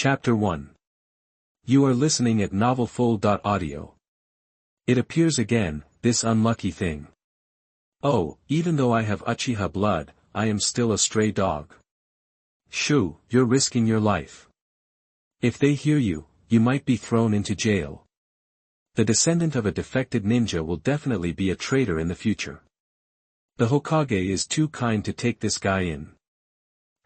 Chapter 1. You are listening at novelfull.audio. It appears again, this unlucky thing. Oh, even though I have Uchiha blood, I am still a stray dog. Shoo, you're risking your life. If they hear you, you might be thrown into jail. The descendant of a defected ninja will definitely be a traitor in the future. The Hokage is too kind to take this guy in.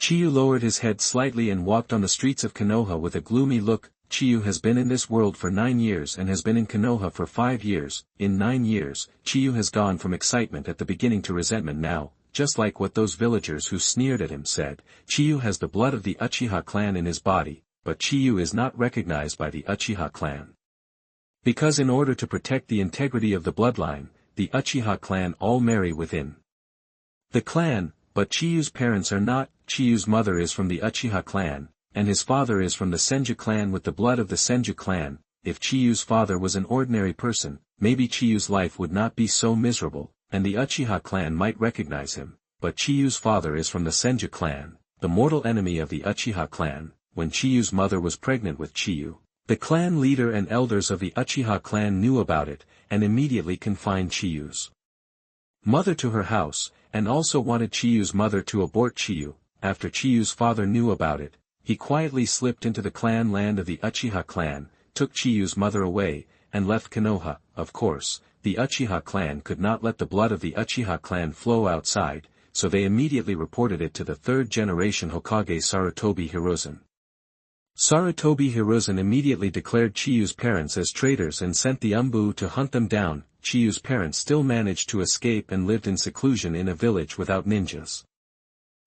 Chiyu lowered his head slightly and walked on the streets of Konoha with a gloomy look. Chiyu has been in this world for 9 years and has been in Konoha for 5 years. In 9 years, Chiyu has gone from excitement at the beginning to resentment now, just like what those villagers who sneered at him said. Chiyu has the blood of the Uchiha clan in his body, but Chiyu is not recognized by the Uchiha clan. Because in order to protect the integrity of the bloodline, the Uchiha clan all marry within the clan, but Chiyu's parents are not. Chiyu's mother is from the Uchiha clan, and his father is from the Senju clan with the blood of the Senju clan. If Chiyu's father was an ordinary person, maybe Chiyu's life would not be so miserable, and the Uchiha clan might recognize him, but Chiyu's father is from the Senju clan, the mortal enemy of the Uchiha clan. When Chiyu's mother was pregnant with Chiyu, the clan leader and elders of the Uchiha clan knew about it, and immediately confined Chiyu's mother to her house, and also wanted Chiyu's mother to abort Chiyu. After Chiyu's father knew about it, he quietly slipped into the clan land of the Uchiha clan, took Chiyu's mother away, and left Konoha. Of course, the Uchiha clan could not let the blood of the Uchiha clan flow outside, so they immediately reported it to the third-generation Hokage Sarutobi Hiruzen. Sarutobi Hiruzen immediately declared Chiyu's parents as traitors and sent the Umbu to hunt them down. Chiyu's parents still managed to escape and lived in seclusion in a village without ninjas.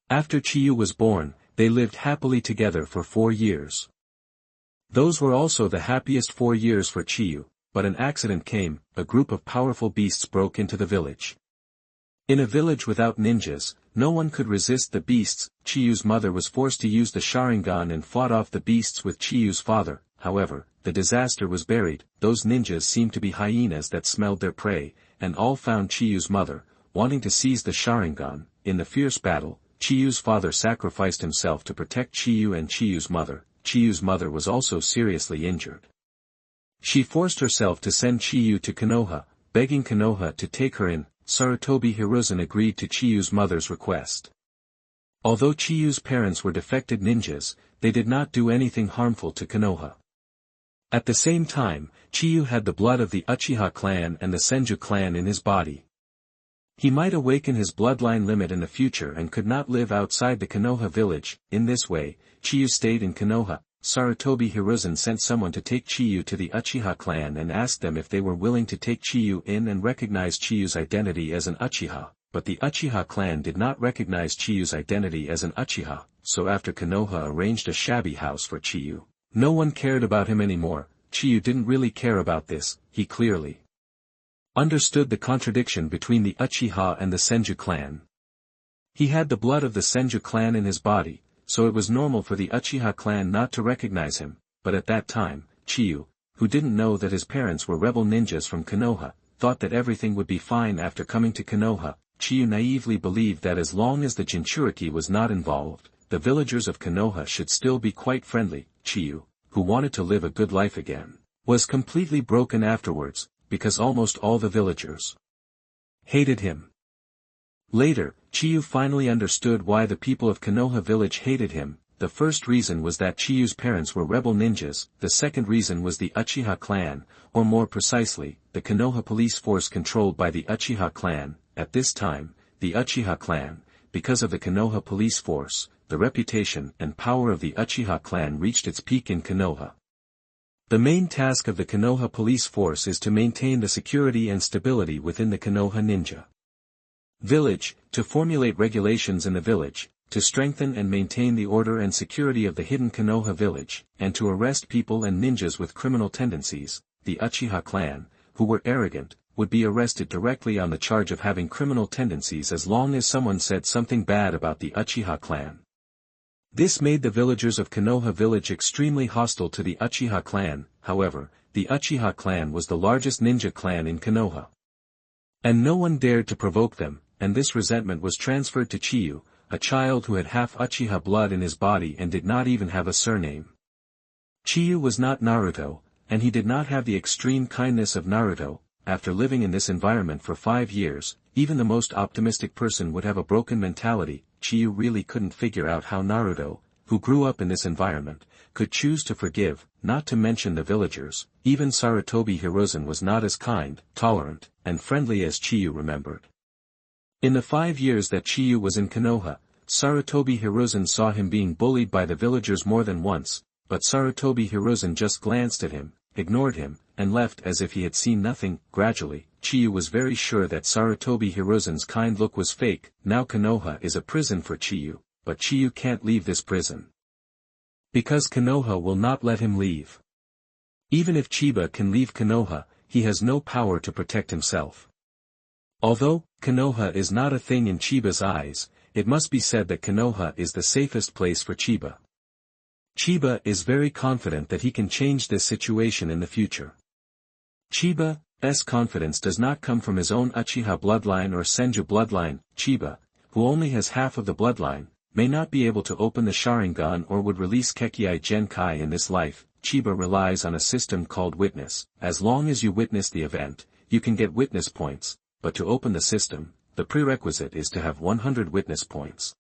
After Chiyu was born, they lived happily together for 4 years. Those were also the happiest 4 years for Chiyu, but an accident came. A group of powerful beasts broke into the village. In a village without ninjas, no one could resist the beasts. Chiyu's mother was forced to use the Sharingan and fought off the beasts with Chiyu's father. However, the disaster was buried. Those ninjas seemed to be hyenas that smelled their prey, and all found Chiyu's mother, wanting to seize the Sharingan. In the fierce battle, Chiyu's father sacrificed himself to protect Chiyu and Chiyu's mother. Chiyu's mother was also seriously injured. She forced herself to send Chiyu to Konoha, begging Konoha to take her in. Sarutobi Hiruzen agreed to Chiyu's mother's request. Although Chiyu's parents were defected ninjas, they did not do anything harmful to Konoha. At the same time, Chiyu had the blood of the Uchiha clan and the Senju clan in his body. He might awaken his bloodline limit in the future and could not live outside the Konoha village. In this way, Chiyu stayed in Konoha. Sarutobi Hiruzen sent someone to take Chiyu to the Uchiha clan and asked them if they were willing to take Chiyu in and recognize Chiyu's identity as an Uchiha, but the Uchiha clan did not recognize Chiyu's identity as an Uchiha, so after Konoha arranged a shabby house for Chiyu, no one cared about him anymore. Chiyu didn't really care about this. He clearly understood the contradiction between the Uchiha and the Senju clan. He had the blood of the Senju clan in his body, so it was normal for the Uchiha clan not to recognize him, but at that time, Chiyu, who didn't know that his parents were rebel ninjas from Konoha, thought that everything would be fine after coming to Konoha. Chiyu naively believed that as long as the Jinchuriki was not involved, the villagers of Konoha should still be quite friendly. Chiyu, who wanted to live a good life again, was completely broken afterwards, because almost all the villagers hated him. Later, Chiyu finally understood why the people of Konoha village hated him. The first reason was that Chiyu's parents were rebel ninjas. The second reason was the Uchiha clan, or more precisely, the Konoha police force controlled by the Uchiha clan. At this time, the Uchiha clan, because of the Konoha police force, the reputation and power of the Uchiha clan reached its peak in Konoha. The main task of the Konoha police force is to maintain the security and stability within the Konoha ninja village, to formulate regulations in the village, to strengthen and maintain the order and security of the hidden Konoha village, and to arrest people and ninjas with criminal tendencies. The Uchiha clan, who were arrogant, would be arrested directly on the charge of having criminal tendencies as long as someone said something bad about the Uchiha clan. This made the villagers of Konoha village extremely hostile to the Uchiha clan. However, the Uchiha clan was the largest ninja clan in Konoha, and no one dared to provoke them, and this resentment was transferred to Chiyu, a child who had half Uchiha blood in his body and did not even have a surname. Chiyu was not Naruto, and he did not have the extreme kindness of Naruto. After living in this environment for 5 years, even the most optimistic person would have a broken mentality. Chiyu really couldn't figure out how Naruto, who grew up in this environment, could choose to forgive, not to mention the villagers. Even Sarutobi Hiruzen was not as kind, tolerant, and friendly as Chiyu remembered. In the 5 years that Chiyu was in Konoha, Sarutobi Hiruzen saw him being bullied by the villagers more than once, but Sarutobi Hiruzen just glanced at him, ignored him, and left as if he had seen nothing. Gradually, Chiyu was very sure that Sarutobi Hiruzen's kind look was fake. Now Konoha is a prison for Chiyu, but Chiyu can't leave this prison, because Konoha will not let him leave. Even if Chiba can leave Konoha, he has no power to protect himself. Although Konoha is not a thing in Chiba's eyes, it must be said that Konoha is the safest place for Chiba. Chiba is very confident that he can change this situation in the future. Chiba's confidence does not come from his own Uchiha bloodline or Senju bloodline. Chiba, who only has half of the bloodline, may not be able to open the Sharingan or would release Kekkei Genkai in this life. Chiba relies on a system called witness. As long as you witness the event, you can get witness points, but to open the system, the prerequisite is to have 100 witness points.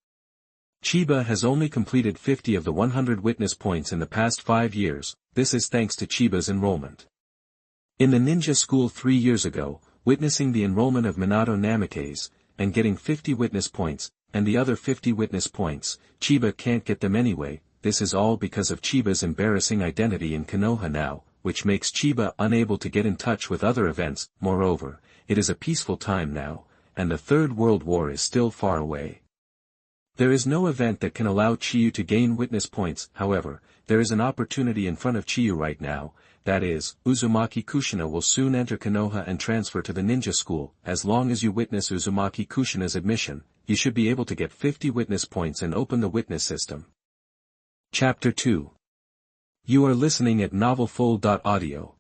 Chiba has only completed 50 of the 100 witness points in the past 5 years. This is thanks to Chiba's enrollment in the ninja school 3 years ago, witnessing the enrollment of Minato Namikaze, and getting 50 witness points, and the other 50 witness points. Chiba can't get them anyway. This is all because of Chiba's embarrassing identity in Konoha now, which makes Chiba unable to get in touch with other events. Moreover, it is a peaceful time now, and the Third World War is still far away. There is no event that can allow Chiyu to gain witness points. However, there is an opportunity in front of Chiyu right now. That is, Uzumaki Kushina will soon enter Konoha and transfer to the ninja school. As long as you witness Uzumaki Kushina's admission, you should be able to get 50 witness points and open the witness system. Chapter 2. You are listening at novelfull.audio.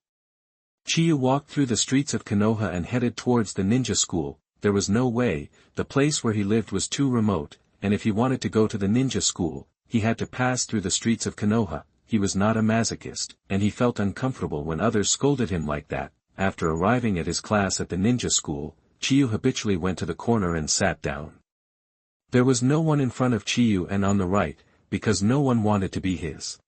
Chiyu walked through the streets of Konoha and headed towards the ninja school. There was no way. The place where he lived was too remote, and if he wanted to go to the ninja school, he had to pass through the streets of Konoha. He was not a masochist, and he felt uncomfortable when others scolded him like that. After arriving at his class at the ninja school, Chiyu habitually went to the corner and sat down. There was no one in front of Chiyu and on the right, because no one wanted to be his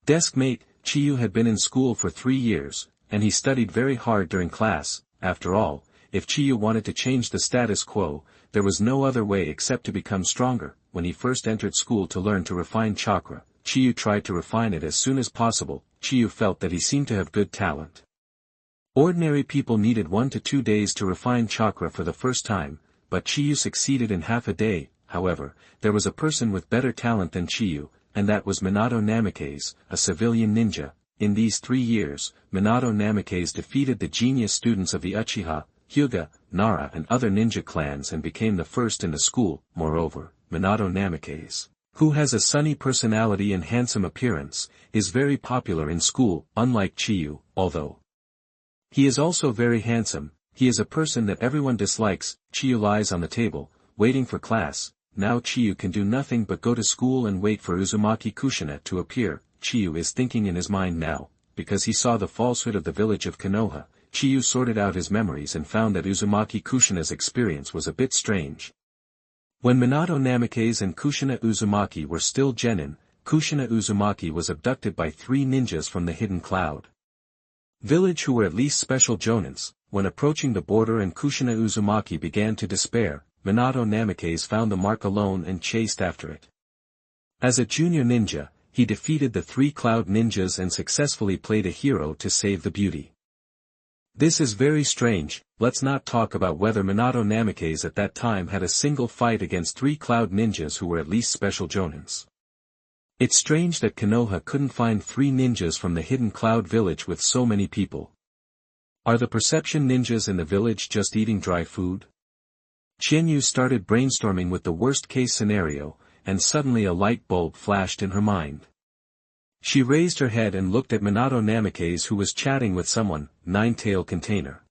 desk mate. Chiyu had been in school for 3 years, and he studied very hard during class. After all, if Chiyu wanted to change the status quo, there was no other way except to become stronger. When he first entered school to learn to refine chakra, Chiyu tried to refine it as soon as possible. Chiyu felt that he seemed to have good talent. Ordinary people needed 1 to 2 days to refine chakra for the first time, but Chiyu succeeded in half a day. However, there was a person with better talent than Chiyu, and that was Minato Namikaze, a civilian ninja. In these 3 years, Minato Namikaze defeated the genius students of the Uchiha, Hyuga, Nara and other ninja clans and became the first in the school. Moreover, Minato Namikaze, who has a sunny personality and handsome appearance, is very popular in school. Unlike Chiyu, although he is also very handsome, he is a person that everyone dislikes. Chiyu lies on the table, waiting for class. Now Chiyu can do nothing but go to school and wait for Uzumaki Kushina to appear. Chiyu is thinking in his mind now, because he saw the falsehood of the village of Konoha. Chiyu sorted out his memories and found that Uzumaki Kushina's experience was a bit strange. When Minato Namikaze and Kushina Uzumaki were still genin, Kushina Uzumaki was abducted by 3 ninjas from the Hidden Cloud village who were at least special jonins. When approaching the border and Kushina Uzumaki began to despair, Minato Namikaze found the mark alone and chased after it. As a junior ninja, he defeated the 3 cloud ninjas and successfully played a hero to save the beauty. This is very strange. Let's not talk about whether Minato Namikaze at that time had a single fight against 3 cloud ninjas who were at least special jonins. It's strange that Konoha couldn't find 3 ninjas from the Hidden Cloud village with so many people. Are the perception ninjas in the village just eating dry food? Qianyu started brainstorming with the worst-case scenario, and suddenly a light bulb flashed in her mind. She raised her head and looked at Minato Namikaze, who was chatting with someone. Nine-tail container.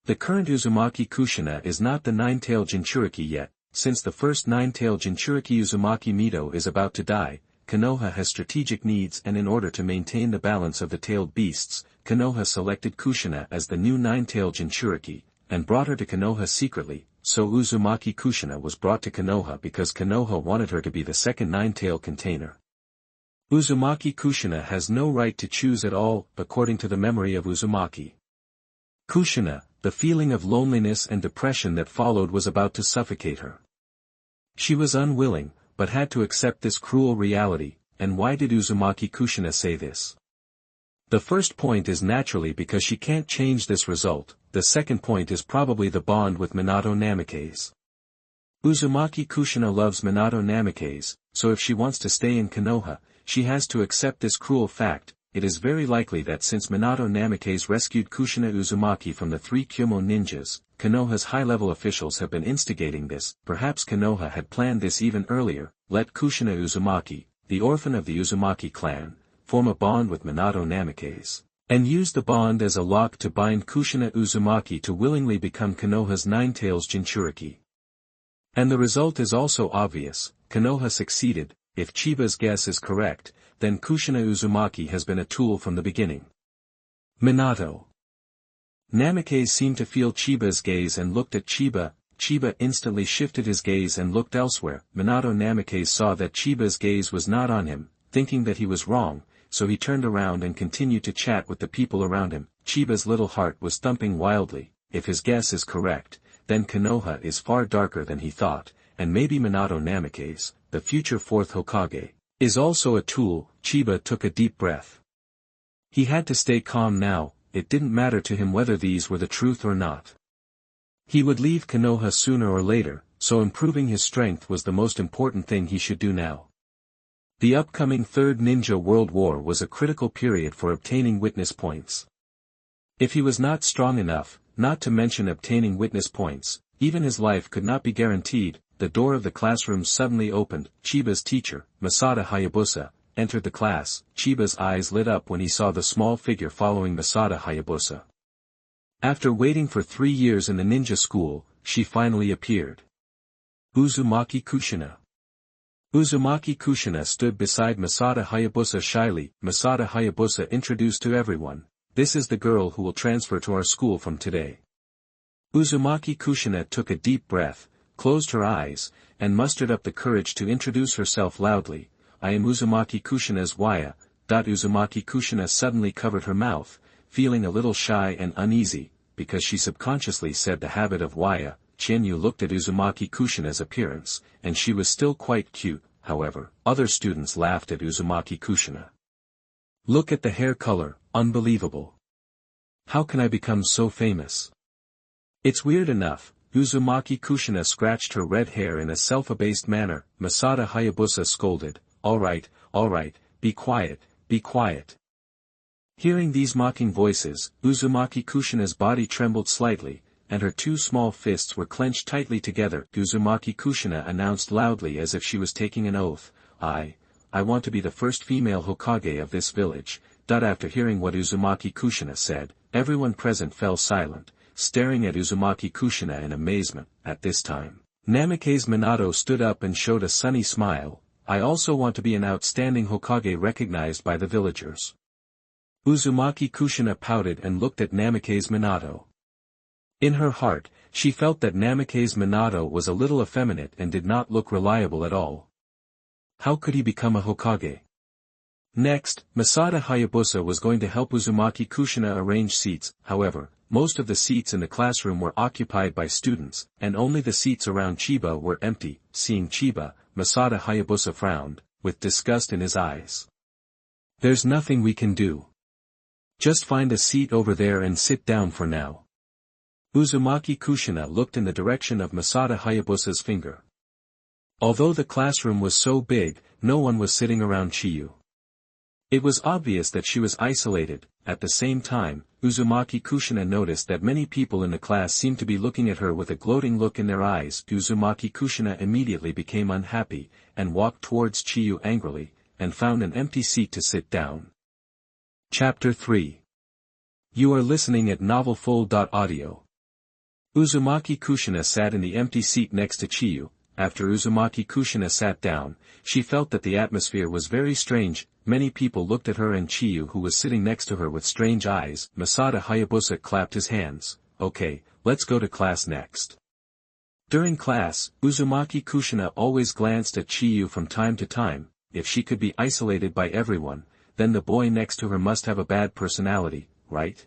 The current Uzumaki Kushina is not the 9-tail Jinchuriki yet, since the first 9-tail Jinchuriki Uzumaki Mito is about to die. Konoha has strategic needs, and in order to maintain the balance of the tailed beasts, Konoha selected Kushina as the new nine-tailed Jinchuriki, and brought her to Konoha secretly. So Uzumaki Kushina was brought to Konoha because Konoha wanted her to be the second nine-tail container. Uzumaki Kushina has no right to choose at all, according to the memory of Uzumaki Kushina. The feeling of loneliness and depression that followed was about to suffocate her. She was unwilling, but had to accept this cruel reality. And why did Uzumaki Kushina say this? The first point is naturally because she can't change this result. The second point is probably the bond with Minato Namikaze. Uzumaki Kushina loves Minato Namikaze, so if she wants to stay in Konoha, she has to accept this cruel fact. It is very likely that since Minato Namikaze rescued Kushina Uzumaki from the three Kyomo ninjas, Konoha's high-level officials have been instigating this. Perhaps Konoha had planned this even earlier. Let Kushina Uzumaki, the orphan of the Uzumaki clan, form a bond with Minato Namikaze, and use the bond as a lock to bind Kushina Uzumaki to willingly become Konoha's nine-tails Jinchuriki. And the result is also obvious. Konoha succeeded. If Chiba's guess is correct, then Kushina Uzumaki has been a tool from the beginning. Minato Namikaze seemed to feel Chiba's gaze and looked at Chiba. Chiba instantly shifted his gaze and looked elsewhere. Minato Namikaze saw that Chiba's gaze was not on him, thinking that he was wrong, so he turned around and continued to chat with the people around him. Chiba's little heart was thumping wildly. If his guess is correct, then Konoha is far darker than he thought, and maybe Minato Namikaze, the future fourth Hokage, is also a tool. Chiba took a deep breath. He had to stay calm now. It didn't matter to him whether these were the truth or not. He would leave Konoha sooner or later, so improving his strength was the most important thing he should do now. The upcoming Third Ninja World War was a critical period for obtaining witness points. If he was not strong enough, not to mention obtaining witness points, even his life could not be guaranteed. The door of the classroom suddenly opened. Chiba's teacher, Masada Hayabusa, entered the class. Chiba's eyes lit up when he saw the small figure following Masada Hayabusa. After waiting for 3 years in the ninja school, she finally appeared. Uzumaki Kushina. Uzumaki Kushina stood beside Masada Hayabusa shyly. Masada Hayabusa introduced to everyone. This is the girl who will transfer to our school from today. Uzumaki Kushina took a deep breath, closed her eyes, and mustered up the courage to introduce herself loudly. I am Uzumaki Kushina's Waya. Uzumaki Kushina suddenly covered her mouth, feeling a little shy and uneasy, because she subconsciously said the habit of Waya. Chinyu looked at Uzumaki Kushina's appearance, and she was still quite cute. However, other students laughed at Uzumaki Kushina. Look at the hair color, unbelievable. How can I become so famous? It's weird enough. Uzumaki Kushina scratched her red hair in a self-abased manner. Masada Hayabusa scolded, all right, be quiet, be quiet. Hearing these mocking voices, Uzumaki Kushina's body trembled slightly, and her two small fists were clenched tightly together. Uzumaki Kushina announced loudly as if she was taking an oath, I want to be the first female Hokage of this village. After hearing what Uzumaki Kushina said, everyone present fell silent, staring at Uzumaki Kushina in amazement. At this time, Namikaze Minato stood up and showed a sunny smile. I also want to be an outstanding Hokage recognized by the villagers. Uzumaki Kushina pouted and looked at Namikaze Minato. In her heart, she felt that Namikaze Minato was a little effeminate and did not look reliable at all. How could he become a Hokage? Next, Masada Hayabusa was going to help Uzumaki Kushina arrange seats. However, most of the seats in the classroom were occupied by students, and only the seats around Chiba were empty. Seeing Chiba, Masada Hayabusa frowned, with disgust in his eyes. There's nothing we can do. Just find a seat over there and sit down for now. Uzumaki Kushina looked in the direction of Masada Hayabusa's finger. Although the classroom was so big, no one was sitting around Chiyu. It was obvious that she was isolated. At the same time, Uzumaki Kushina noticed that many people in the class seemed to be looking at her with a gloating look in their eyes. Uzumaki Kushina immediately became unhappy, and walked towards Chiyu angrily, and found an empty seat to sit down. Chapter 3. You are listening at novelfull.audio. Uzumaki Kushina sat in the empty seat next to Chiyu. after Uzumaki Kushina sat down, she felt that the atmosphere was very strange. Many people looked at her and Chiyu, who was sitting next to her with strange eyes. Masada Hayabusa clapped his hands. Okay, let's go to class next. During class, Uzumaki Kushina always glanced at Chiyu from time to time. If she could be isolated by everyone, then the boy next to her must have a bad personality, right?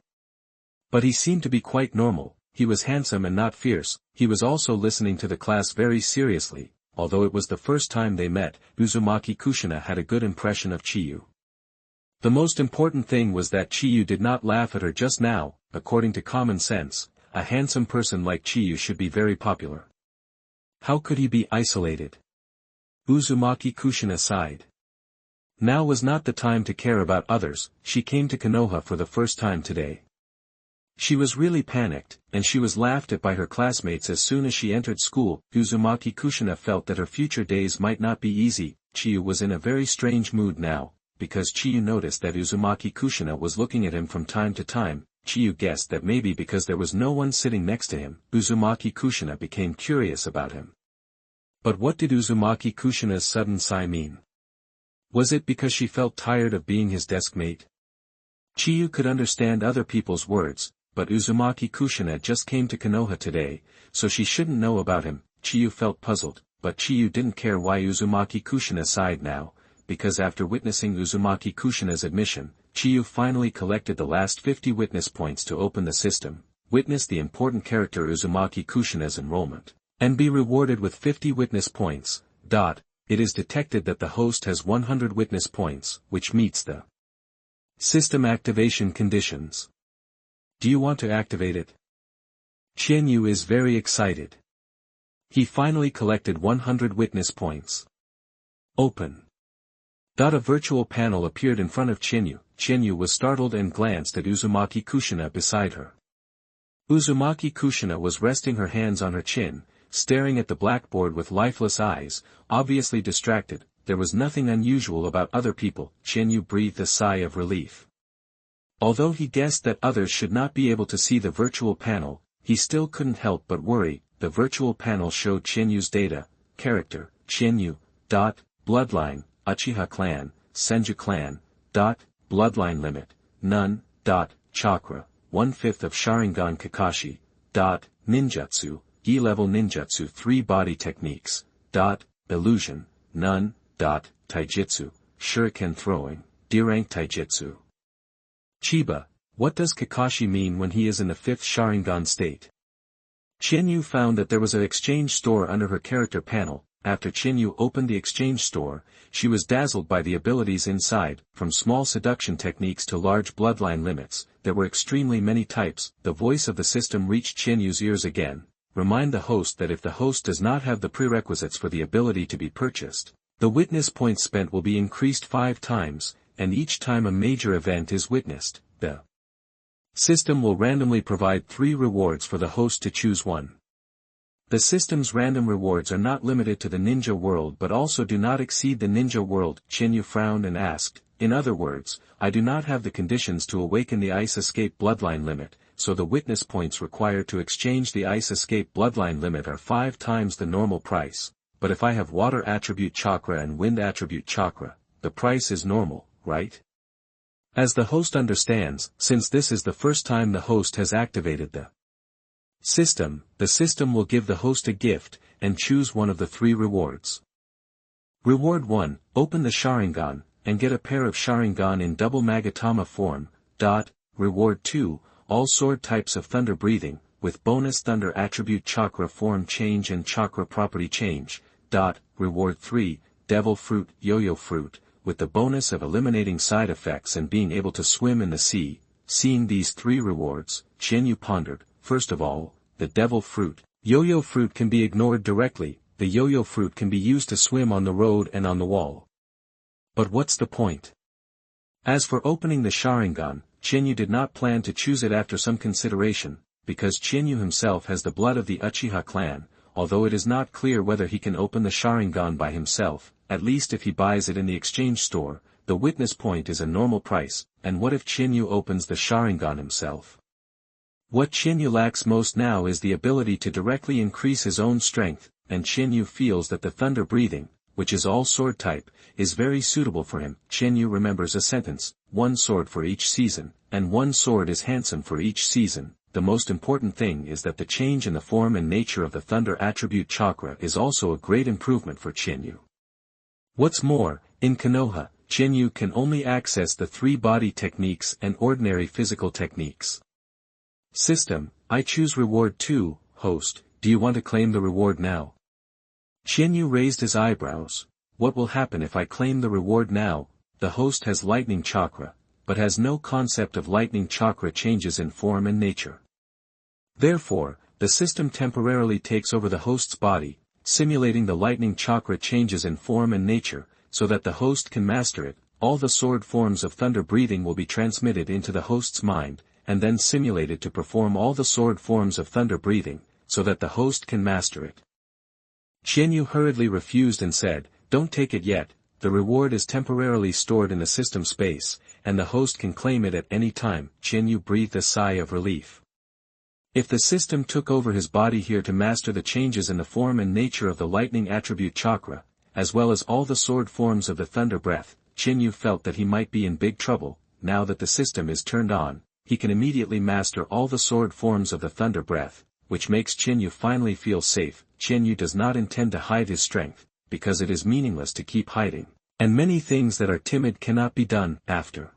But he seemed to be quite normal. He was handsome and not fierce. He was also listening to the class very seriously. Although it was the first time they met, Uzumaki Kushina had a good impression of Chiyu. The most important thing was that Chiyu did not laugh at her just now. According to common sense, a handsome person like Chiyu should be very popular. How could he be isolated? Uzumaki Kushina sighed. Now was not the time to care about others. She came to Konoha for the first time today. She was really panicked, and she was laughed at by her classmates as soon as she entered school. Uzumaki Kushina felt that her future days might not be easy. Chiyu was in a very strange mood now, because Chiyu noticed that Uzumaki Kushina was looking at him from time to time. Chiyu guessed that maybe because there was no one sitting next to him, Uzumaki Kushina became curious about him. But what did Uzumaki Kushina's sudden sigh mean? Was it because she felt tired of being his desk mate? Chiyu could understand other people's words, but Uzumaki Kushina just came to Konoha today, so she shouldn't know about him. Chiyu felt puzzled, but Chiyu didn't care why Uzumaki Kushina sighed now, because after witnessing Uzumaki Kushina's admission, Chiyu finally collected the last 50 witness points to open the system, witness the important character Uzumaki Kushina's enrollment, and be rewarded with 50 witness points. It is detected that the host has 100 witness points, which meets the system activation conditions. Do you want to activate it? Qianyu is very excited. He finally collected 100 witness points. Open. A virtual panel appeared in front of Qianyu. Qianyu was startled and glanced at Uzumaki Kushina beside her. Uzumaki Kushina was resting her hands on her chin, staring at the blackboard with lifeless eyes, obviously distracted. There was nothing unusual about other people. Qianyu breathed a sigh of relief. Although he guessed that others should not be able to see the virtual panel, he still couldn't help but worry. The virtual panel showed Qianyu's data, character, Qianyu, bloodline, Uchiha clan, Senju clan, bloodline limit, none, chakra, 1/5 of Sharingan Kakashi, ninjutsu, E-level ninjutsu 3 body techniques, illusion, none, taijutsu, shuriken throwing, D-rank taijutsu. Chiba, what does Kakashi mean when he is in the 5th Sharingan state? Qianyu found that there was an exchange store under her character panel. After Qianyu opened the exchange store, she was dazzled by the abilities inside. From small seduction techniques to large bloodline limits, there were extremely many types. The voice of the system reached Qianyu's ears again. Remind the host that if the host does not have the prerequisites for the ability to be purchased, the witness points spent will be increased 5 times, and each time a major event is witnessed, the system will randomly provide 3 rewards for the host to choose one. The system's random rewards are not limited to the ninja world but also do not exceed the ninja world. Qianyu frowned and asked, in other words, I do not have the conditions to awaken the ice escape bloodline limit, so the witness points required to exchange the ice escape bloodline limit are 5 times the normal price, but if I have water attribute chakra and wind attribute chakra, the price is normal, right? As the host understands, since this is the first time the host has activated the system will give the host a gift, and choose one of the 3 rewards. Reward 1, open the Sharingan, and get a pair of Sharingan in double Magatama form. Reward 2, all sword types of thunder breathing, with bonus thunder attribute chakra form change and chakra property change. Reward 3, devil fruit, yo-yo fruit, with the bonus of eliminating side effects and being able to swim in the sea. Seeing these 3 rewards, Qianyu pondered. First of all, the devil fruit. Yo-yo fruit can be ignored directly. The yo-yo fruit can be used to swim on the road and on the wall. But what's the point? As for opening the Sharingan, Qianyu did not plan to choose it after some consideration, because Qianyu himself has the blood of the Uchiha clan. Although it is not clear whether he can open the Sharingan by himself, at least if he buys it in the exchange store, the witness point is a normal price. And what if Qianyu opens the Sharingan himself? What Qianyu lacks most now is the ability to directly increase his own strength. and Chinyu feels that the thunder breathing, which is all sword type, is very suitable for him. Chinyu remembers a sentence, one sword for each season, and one sword is handsome for each season. The most important thing is that the change in the form and nature of the thunder attribute chakra is also a great improvement for Chinyu. What's more, in Konoha, Chinyu can only access the 3 body techniques and ordinary physical techniques. System, I choose reward 2, host, do you want to claim the reward now? Chinyu raised his eyebrows. What will happen if I claim the reward now? The host has lightning chakra, but has no concept of lightning chakra changes in form and nature. Therefore, the system temporarily takes over the host's body, simulating the lightning chakra changes in form and nature, so that the host can master it. All the sword forms of thunder breathing will be transmitted into the host's mind, and then simulated to perform all the sword forms of thunder breathing, so that the host can master it. Chinyu hurriedly refused and said, don't take it yet, the reward is temporarily stored in the system space, and the host can claim it at any time. Chinyu breathed a sigh of relief. If the system took over his body here to master the changes in the form and nature of the lightning attribute chakra, as well as all the sword forms of the thunder breath, Chinyu felt that he might be in big trouble. Now that the system is turned on, he can immediately master all the sword forms of the thunder breath, which makes Chinyu finally feel safe. Chinyu does not intend to hide his strength, because it is meaningless to keep hiding, and many things that are timid cannot be done. After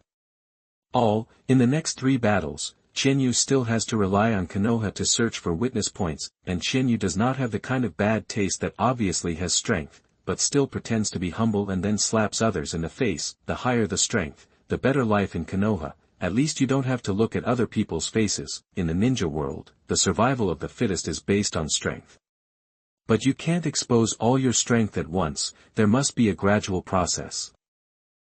all, in the next 3 battles, Chinyu still has to rely on Konoha to search for witness points, and Chinyu does not have the kind of bad taste that obviously has strength, but still pretends to be humble and then slaps others in the face. The higher the strength, the better life in Konoha. At least you don't have to look at other people's faces. In the ninja world, the survival of the fittest is based on strength. But you can't expose all your strength at once, there must be a gradual process.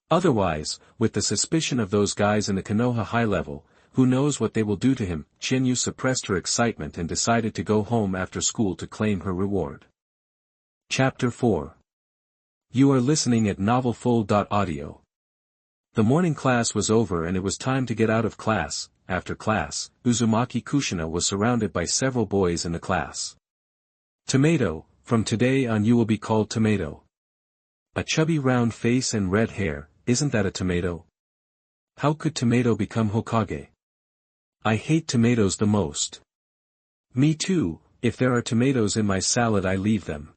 Otherwise, with the suspicion of those guys in the Konoha high level, who knows what they will do to him? Chinyu suppressed her excitement and decided to go home after school to claim her reward. Chapter 4. You are listening at novelfull.audio. The morning class was over and it was time to get out of class. After class, Uzumaki Kushina was surrounded by several boys in the class. Tomato, from today on you will be called Tomato. A chubby round face and red hair, isn't that a tomato? How could Tomato become Hokage? I hate tomatoes the most. Me too, if there are tomatoes in my salad I leave them.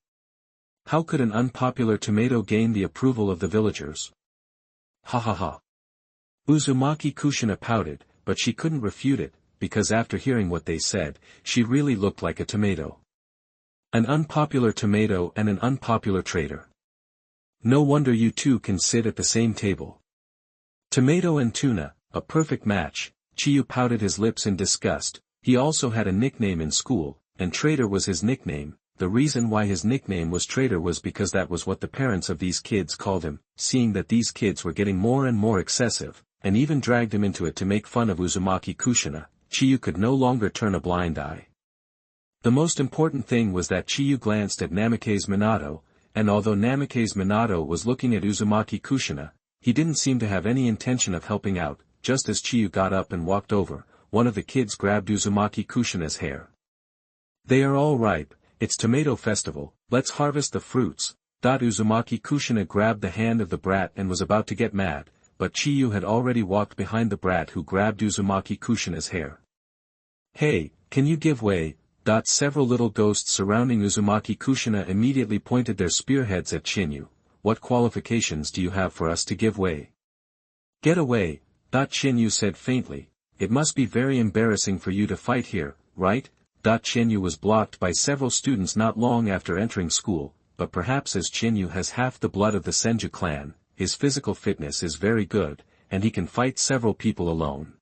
How could an unpopular tomato gain the approval of the villagers? Ha ha ha. Uzumaki Kushina pouted, but she couldn't refute it, because after hearing what they said, she really looked like a tomato. An unpopular tomato and an unpopular traitor. No wonder you two can sit at the same table. Tomato and tuna, a perfect match. Chiyu pouted his lips in disgust. He also had a nickname in school, and traitor was his nickname. The reason why his nickname was traitor was because that was what the parents of these kids called him. Seeing that these kids were getting more and more excessive, and even dragged him into it to make fun of Uzumaki Kushina, Chiyu could no longer turn a blind eye. The most important thing was that Chiyu glanced at Namikaze Minato, and although Namikaze Minato was looking at Uzumaki Kushina, he didn't seem to have any intention of helping out. Just as Chiyu got up and walked over, one of the kids grabbed Uzumaki Kushina's hair. They are all ripe, it's tomato festival, let's harvest the fruits. Uzumaki Kushina grabbed the hand of the brat and was about to get mad, but Chiyu had already walked behind the brat who grabbed Uzumaki Kushina's hair. Hey, can you give way? Several little ghosts surrounding Uzumaki Kushina immediately pointed their spearheads at Chinyu. What qualifications do you have for us to give way? Get away, Chinyu said faintly. It must be very embarrassing for you to fight here, right? Chinyu was blocked by several students not long after entering school, but perhaps as Chinyu has half the blood of the Senju clan, his physical fitness is very good, and he can fight several people alone.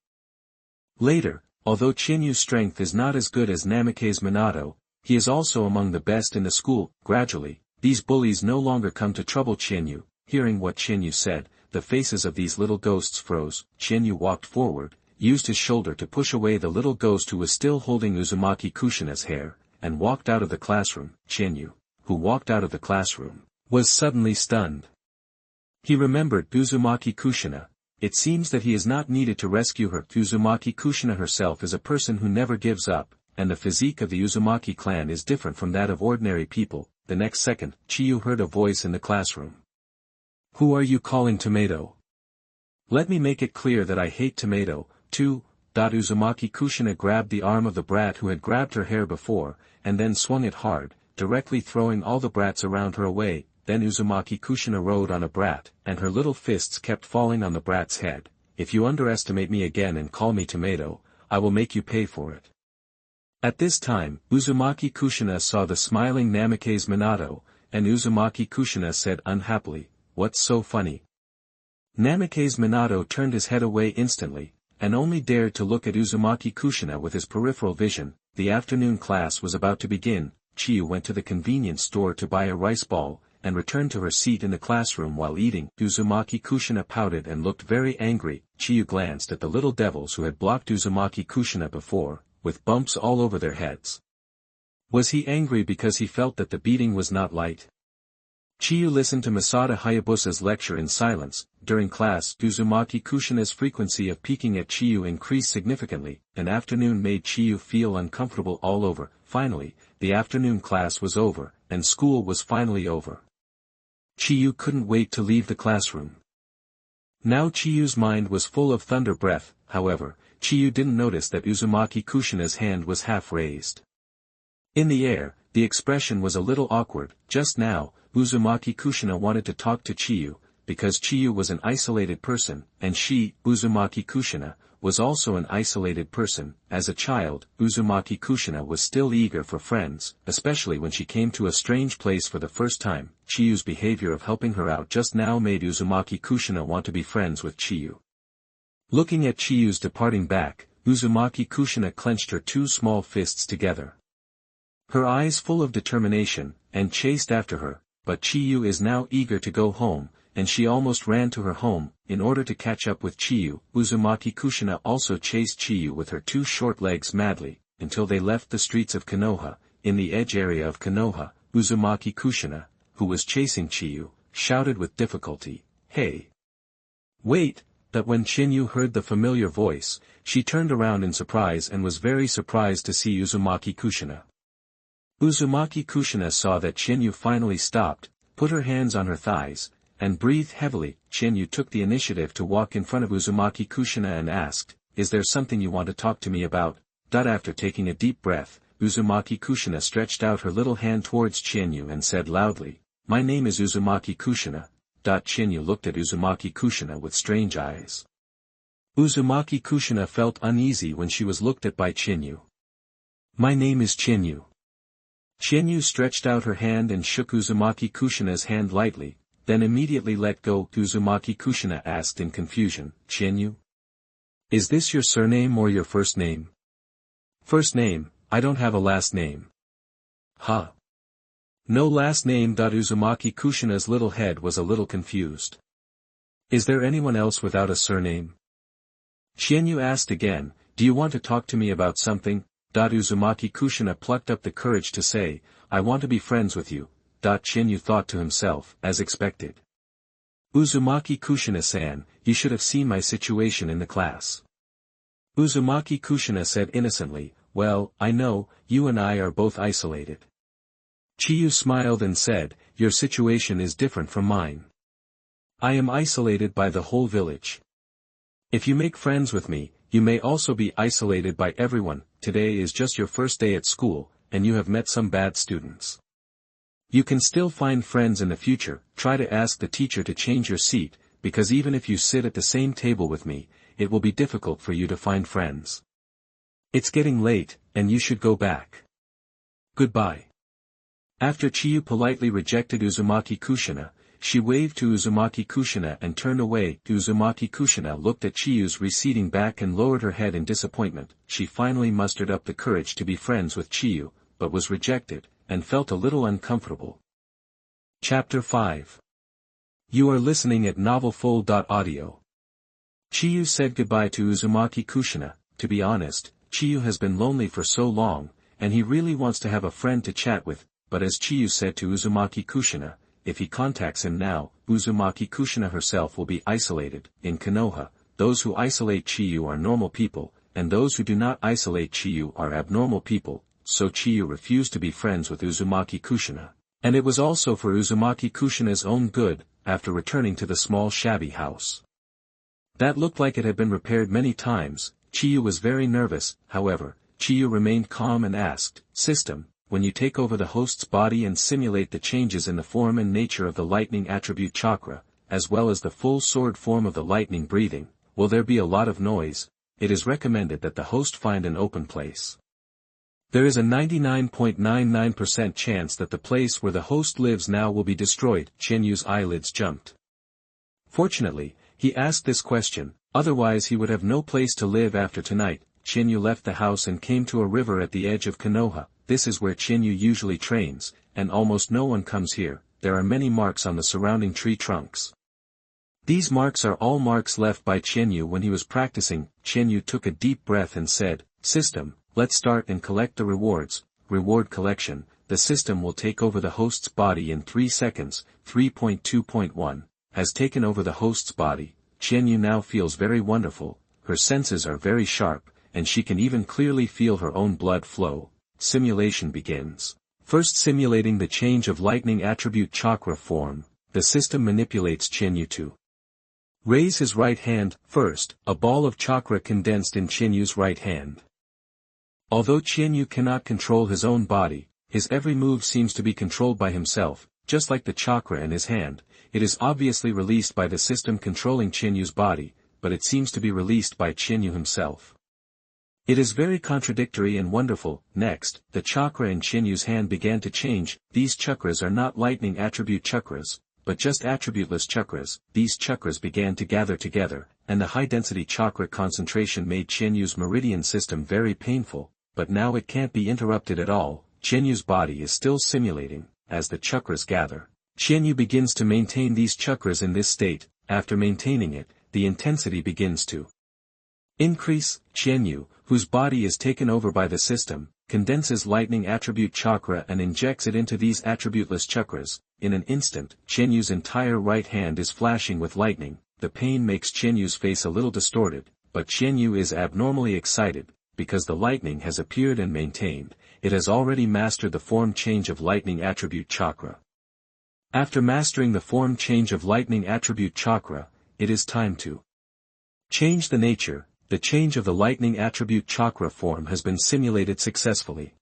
Later, although Chinyu's strength is not as good as Namikaze Minato, he is also among the best in the school. Gradually, these bullies no longer come to trouble Chinyu. Hearing what Chinyu said, the faces of these little ghosts froze. Chinyu walked forward, used his shoulder to push away the little ghost who was still holding Uzumaki Kushina's hair, and walked out of the classroom. Chinyu, who walked out of the classroom, was suddenly stunned. He remembered Uzumaki Kushina. It seems that he is not needed to rescue her. Uzumaki Kushina herself is a person who never gives up, and the physique of the Uzumaki clan is different from that of ordinary people. The next second, Chiyu heard a voice in the classroom. Who are you calling tomato? Let me make it clear that I hate tomato, too. Uzumaki Kushina grabbed the arm of the brat who had grabbed her hair before, and then swung it hard, directly throwing all the brats around her away. Then Uzumaki Kushina rode on a brat, and her little fists kept falling on the brat's head. If you underestimate me again and call me tomato, I will make you pay for it. At this time, Uzumaki Kushina saw the smiling Namikaze Minato, and Uzumaki Kushina said unhappily, "What's so funny?" Namikaze Minato turned his head away instantly, and only dared to look at Uzumaki Kushina with his peripheral vision. The afternoon class was about to begin. Chiyu went to the convenience store to buy a rice ball, and returned to her seat in the classroom while eating. Uzumaki Kushina pouted and looked very angry. Chiyu glanced at the little devils who had blocked Uzumaki Kushina before, with bumps all over their heads. Was he angry because he felt that the beating was not light? Chiyu listened to Masada Hayabusa's lecture in silence. During class, Uzumaki Kushina's frequency of peeking at Chiyu increased significantly. An afternoon made Chiyu feel uncomfortable all over. Finally, the afternoon class was over, and school was finally over. Chiyu couldn't wait to leave the classroom. Now Chiyu's mind was full of thunder breath. However, Chiyu didn't notice that Uzumaki Kushina's hand was half raised. In the air, the expression was a little awkward. Just now, Uzumaki Kushina wanted to talk to Chiyu, because Chiyu was an isolated person, and she, Uzumaki Kushina, was also an isolated person. As a child, Uzumaki Kushina was still eager for friends, especially when she came to a strange place for the first time. Chiyu's behavior of helping her out just now made Uzumaki Kushina want to be friends with Chiyu. Looking at Chiyu's departing back, Uzumaki Kushina clenched her two small fists together. Her eyes full of determination, and chased after her, but Chiyu is now eager to go home, and she almost ran to her home. In order to catch up with Chiyu, Uzumaki Kushina also chased Chiyu with her two short legs madly, until they left the streets of Konoha. In the edge area of Konoha, Uzumaki Kushina, who was chasing Chiyu, shouted with difficulty, "Hey! Wait!" That when Chinyu heard the familiar voice, she turned around in surprise and was very surprised to see Uzumaki Kushina. Uzumaki Kushina saw that Chinyu finally stopped, put her hands on her thighs, and breathed heavily. Chinyu took the initiative to walk in front of Uzumaki Kushina and asked, "Is there something you want to talk to me about?" After taking a deep breath, Uzumaki Kushina stretched out her little hand towards Chinyu and said loudly, "My name is Uzumaki Kushina." Chinyu looked at Uzumaki Kushina with strange eyes. Uzumaki Kushina felt uneasy when she was looked at by Chinyu. "My name is Chinyu." Chinyu stretched out her hand and shook Uzumaki Kushina's hand lightly, then immediately let go. Uzumaki Kushina asked in confusion, "Chinyu? Is this your surname or your first name?" "First name, I don't have a last name." "Huh? No last name?" Uzumaki Kushina's little head was a little confused. "Is there anyone else without a surname?" Chinyu asked again, "Do you want to talk to me about something?" Uzumaki Kushina plucked up the courage to say, "I want to be friends with you." Chinyu thought to himself, as expected. "Uzumaki Kushina-san, you should have seen my situation in the class." Uzumaki Kushina said innocently, "Well, I know, you and I are both isolated." Chiyu smiled and said, "Your situation is different from mine. I am isolated by the whole village. If you make friends with me, you may also be isolated by everyone. Today is just your first day at school, and you have met some bad students. You can still find friends in the future. Try to ask the teacher to change your seat, because even if you sit at the same table with me, it will be difficult for you to find friends. It's getting late, and you should go back. Goodbye." After Chiyu politely rejected Uzumaki Kushina, she waved to Uzumaki Kushina and turned away. Uzumaki Kushina looked at Chiyu's receding back and lowered her head in disappointment. She finally mustered up the courage to be friends with Chiyu, but was rejected, and felt a little uncomfortable. Chapter 5. You are listening at novelfull.audio. Chiyu said goodbye to Uzumaki Kushina. To be honest, Chiyu has been lonely for so long, and he really wants to have a friend to chat with, but as Chiyu said to Uzumaki Kushina, if he contacts him now, Uzumaki Kushina herself will be isolated. In Konoha, those who isolate Chiyu are normal people, and those who do not isolate Chiyu are abnormal people, so Chiyu refused to be friends with Uzumaki Kushina. And it was also for Uzumaki Kushina's own good, after returning to the small shabby house that looked like it had been repaired many times, Chiyu was very nervous. However, Chiyu remained calm and asked, "System, when you take over the host's body and simulate the changes in the form and nature of the lightning attribute chakra, as well as the full sword form of the lightning breathing, will there be a lot of noise? It is recommended that the host find an open place. There is a 99.99% chance that the place where the host lives now will be destroyed." Qianyu's eyelids jumped. Fortunately, he asked this question, otherwise he would have no place to live after tonight. Qianyu left the house and came to a river at the edge of Konoha. This is where Qianyu usually trains, and almost no one comes here. There are many marks on the surrounding tree trunks. These marks are all marks left by Qianyu when he was practicing. Qianyu took a deep breath and said, "System, let's start and collect the rewards." Reward collection. The system will take over the host's body in 3 seconds. 3.2.1 has taken over the host's body. Qianyu now feels very wonderful, her senses are very sharp, and she can even clearly feel her own blood flow. Simulation begins. First simulating the change of lightning attribute chakra form, the system manipulates Qianyu to raise his right hand. First, a ball of chakra condensed in Qianyu's right hand. Although Qianyu cannot control his own body, his every move seems to be controlled by himself, just like the chakra in his hand. It is obviously released by the system controlling Qianyu's body, but it seems to be released by Qianyu himself. It is very contradictory and wonderful. Next, the chakra in Qianyu's hand began to change. These chakras are not lightning attribute chakras, but just attributeless chakras. These chakras began to gather together, and the high-density chakra concentration made Qianyu's meridian system very painful, but now it can't be interrupted at all. Qianyu's body is still simulating, as the chakras gather. Qianyu begins to maintain these chakras in this state. After maintaining it, the intensity begins to increase. Qianyu, whose body is taken over by the system, condenses lightning attribute chakra and injects it into these attributeless chakras. In an instant, Qianyu's entire right hand is flashing with lightning. The pain makes Qianyu's face a little distorted, but Qianyu is abnormally excited, because the lightning has appeared and maintained. It has already mastered the form change of lightning attribute chakra. After mastering the form change of lightning attribute chakra, it is time to change the nature. The change of the lightning attribute chakra form has been simulated successfully.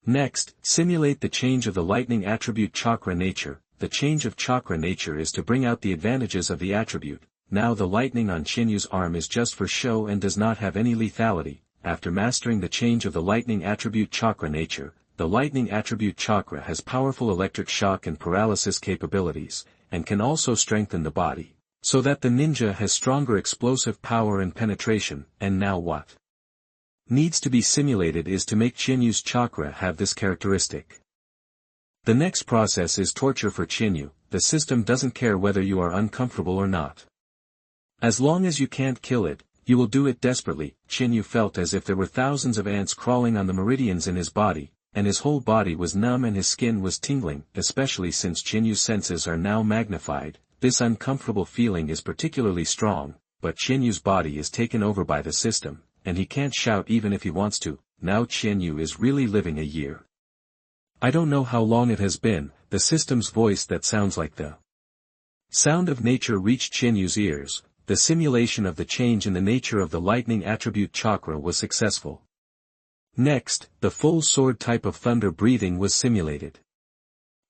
Next, simulate the change of the lightning attribute chakra nature. The change of chakra nature is to bring out the advantages of the attribute. Now the lightning on Qianyu's arm is just for show and does not have any lethality. After mastering the change of the lightning attribute chakra nature, the lightning attribute chakra has powerful electric shock and paralysis capabilities, and can also strengthen the body, so that the ninja has stronger explosive power and penetration. And now what needs to be simulated is to make Qianyu's chakra have this characteristic. The next process is torture for Qianyu. The system doesn't care whether you are uncomfortable or not. As long as you can't kill it, you will do it desperately. Qianyu felt as if there were thousands of ants crawling on the meridians in his body, and his whole body was numb and his skin was tingling, especially since Qianyu's senses are now magnified. This uncomfortable feeling is particularly strong, but Qianyu's body is taken over by the system, and he can't shout even if he wants to. Now Qianyu is really living a year. I don't know how long it has been. The system's voice that sounds like the sound of nature reached Qianyu's ears. The simulation of the change in the nature of the lightning attribute chakra was successful. Next, the full sword type of thunder breathing was simulated.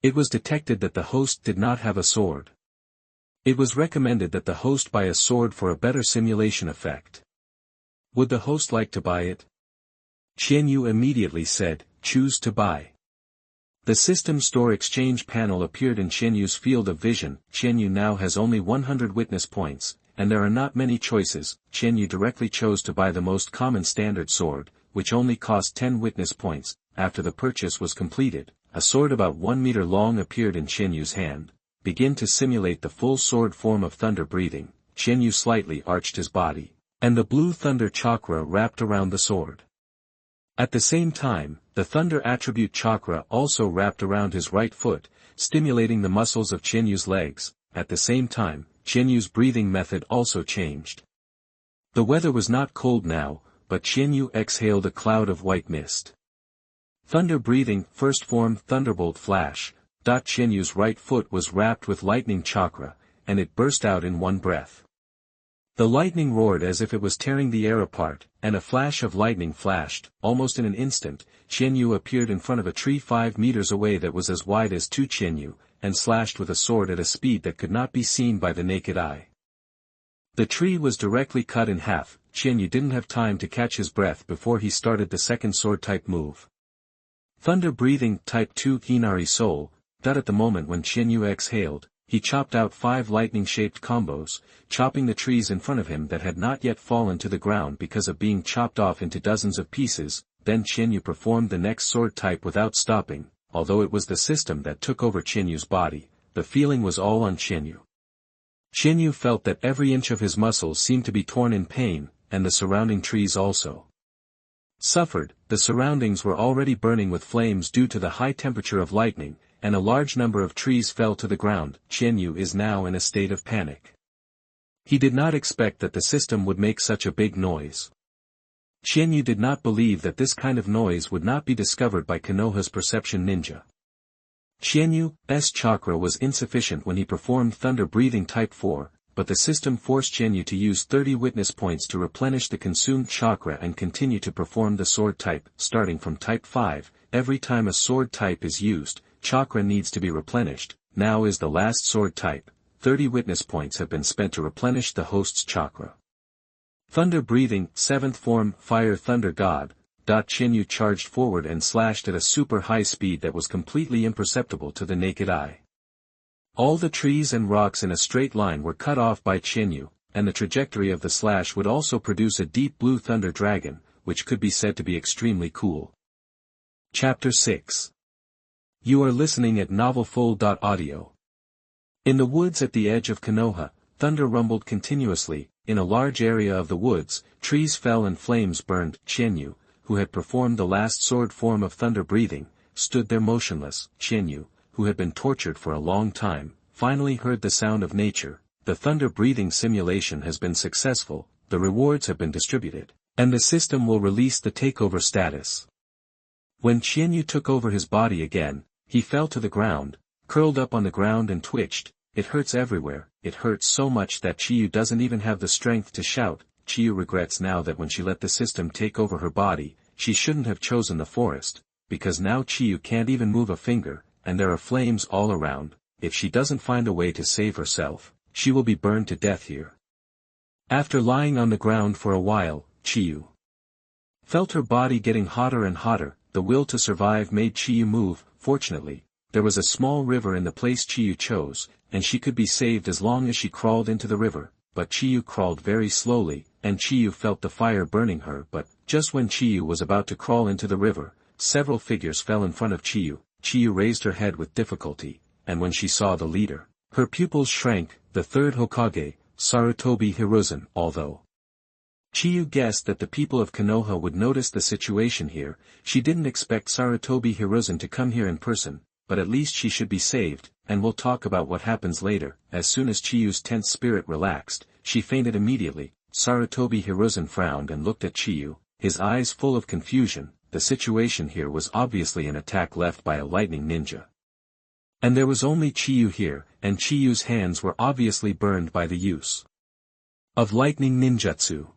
It was detected that the host did not have a sword. It was recommended that the host buy a sword for a better simulation effect. Would the host like to buy it? Qianyu immediately said, "Choose to buy." The system store exchange panel appeared in Qianyu's field of vision. Qianyu now has only 100 witness points, and there are not many choices. Qianyu directly chose to buy the most common standard sword, which only cost 10 witness points. After the purchase was completed, a sword about 1 meter long appeared in Qianyu's hand. Begin to simulate the full sword form of thunder breathing. Qianyu slightly arched his body, and the blue thunder chakra wrapped around the sword. At the same time, the thunder attribute chakra also wrapped around his right foot, stimulating the muscles of Qianyu's legs. At the same time, Qianyu's breathing method also changed. The weather was not cold now, but Qianyu exhaled a cloud of white mist. Thunder breathing, first form thunderbolt flash. Qianyu's right foot was wrapped with lightning chakra, and it burst out in one breath. The lightning roared as if it was tearing the air apart, and a flash of lightning flashed. Almost in an instant, Qianyu appeared in front of a tree 5 meters away that was as wide as two Qianyu, and slashed with a sword at a speed that could not be seen by the naked eye. The tree was directly cut in half. Qianyu didn't have time to catch his breath before he started the second sword-type move. Thunder breathing, type 2 Hinari soul. At the moment when Qianyu exhaled, he chopped out 5 lightning-shaped combos, chopping the trees in front of him that had not yet fallen to the ground because of being chopped off into dozens of pieces. Then Qianyu performed the next sword type without stopping. Although it was the system that took over Qianyu's body, the feeling was all on Qianyu. Qianyu felt that every inch of his muscles seemed to be torn in pain, and the surrounding trees also suffered. The surroundings were already burning with flames due to the high temperature of lightning, and a large number of trees fell to the ground. Qianyu is now in a state of panic. He did not expect that the system would make such a big noise. Qianyu did not believe that this kind of noise would not be discovered by Konoha's perception ninja. Qianyu's chakra was insufficient when he performed thunder breathing type 4, but the system forced Qianyu to use 30 witness points to replenish the consumed chakra and continue to perform the sword type. Starting from type 5, every time a sword type is used, chakra needs to be replenished. Now is the last sword type. 30 witness points have been spent to replenish the host's chakra. Thunder breathing, 7th form, fire thunder god. Qianyu charged forward and slashed at a super high speed that was completely imperceptible to the naked eye. All the trees and rocks in a straight line were cut off by Qianyu, and the trajectory of the slash would also produce a deep blue thunder dragon, which could be said to be extremely cool. Chapter 6. You are listening at novelfull.audio. In the woods at the edge of Konoha, thunder rumbled continuously. In a large area of the woods, trees fell and flames burned. Qianyu, who had performed the last sword form of thunder breathing, stood there motionless. Qianyu, who had been tortured for a long time, finally heard the sound of nature. The thunder breathing simulation has been successful, the rewards have been distributed, and the system will release the takeover status. When Qianyu took over his body again, he fell to the ground, curled up on the ground and twitched. It hurts everywhere. It hurts so much that Qianyu doesn't even have the strength to shout. Qianyu regrets now that when she let the system take over her body, she shouldn't have chosen the forest, because now Qianyu can't even move a finger, and there are flames all around. If she doesn't find a way to save herself, she will be burned to death here. After lying on the ground for a while, Qianyu felt her body getting hotter and hotter. The will to survive made Qianyu move. Fortunately, there was a small river in the place Qianyu chose, and she could be saved as long as she crawled into the river. But Qianyu crawled very slowly, and Qianyu felt the fire burning her. But just when Qianyu was about to crawl into the river, several figures fell in front of Qianyu. Qianyu raised her head with difficulty, and when she saw the leader, her pupils shrank. The third Hokage, Sarutobi Hiruzen. Although Qianyu guessed that the people of Konoha would notice the situation here, she didn't expect Sarutobi Hiruzen to come here in person. But at least she should be saved, and we'll talk about what happens later. As soon as Chiyu's tense spirit relaxed, she fainted immediately. Sarutobi Hiruzen frowned and looked at Qianyu, his eyes full of confusion. The situation here was obviously an attack left by a lightning ninja. And there was only Qianyu here, and Chiyu's hands were obviously burned by the use of lightning ninjutsu.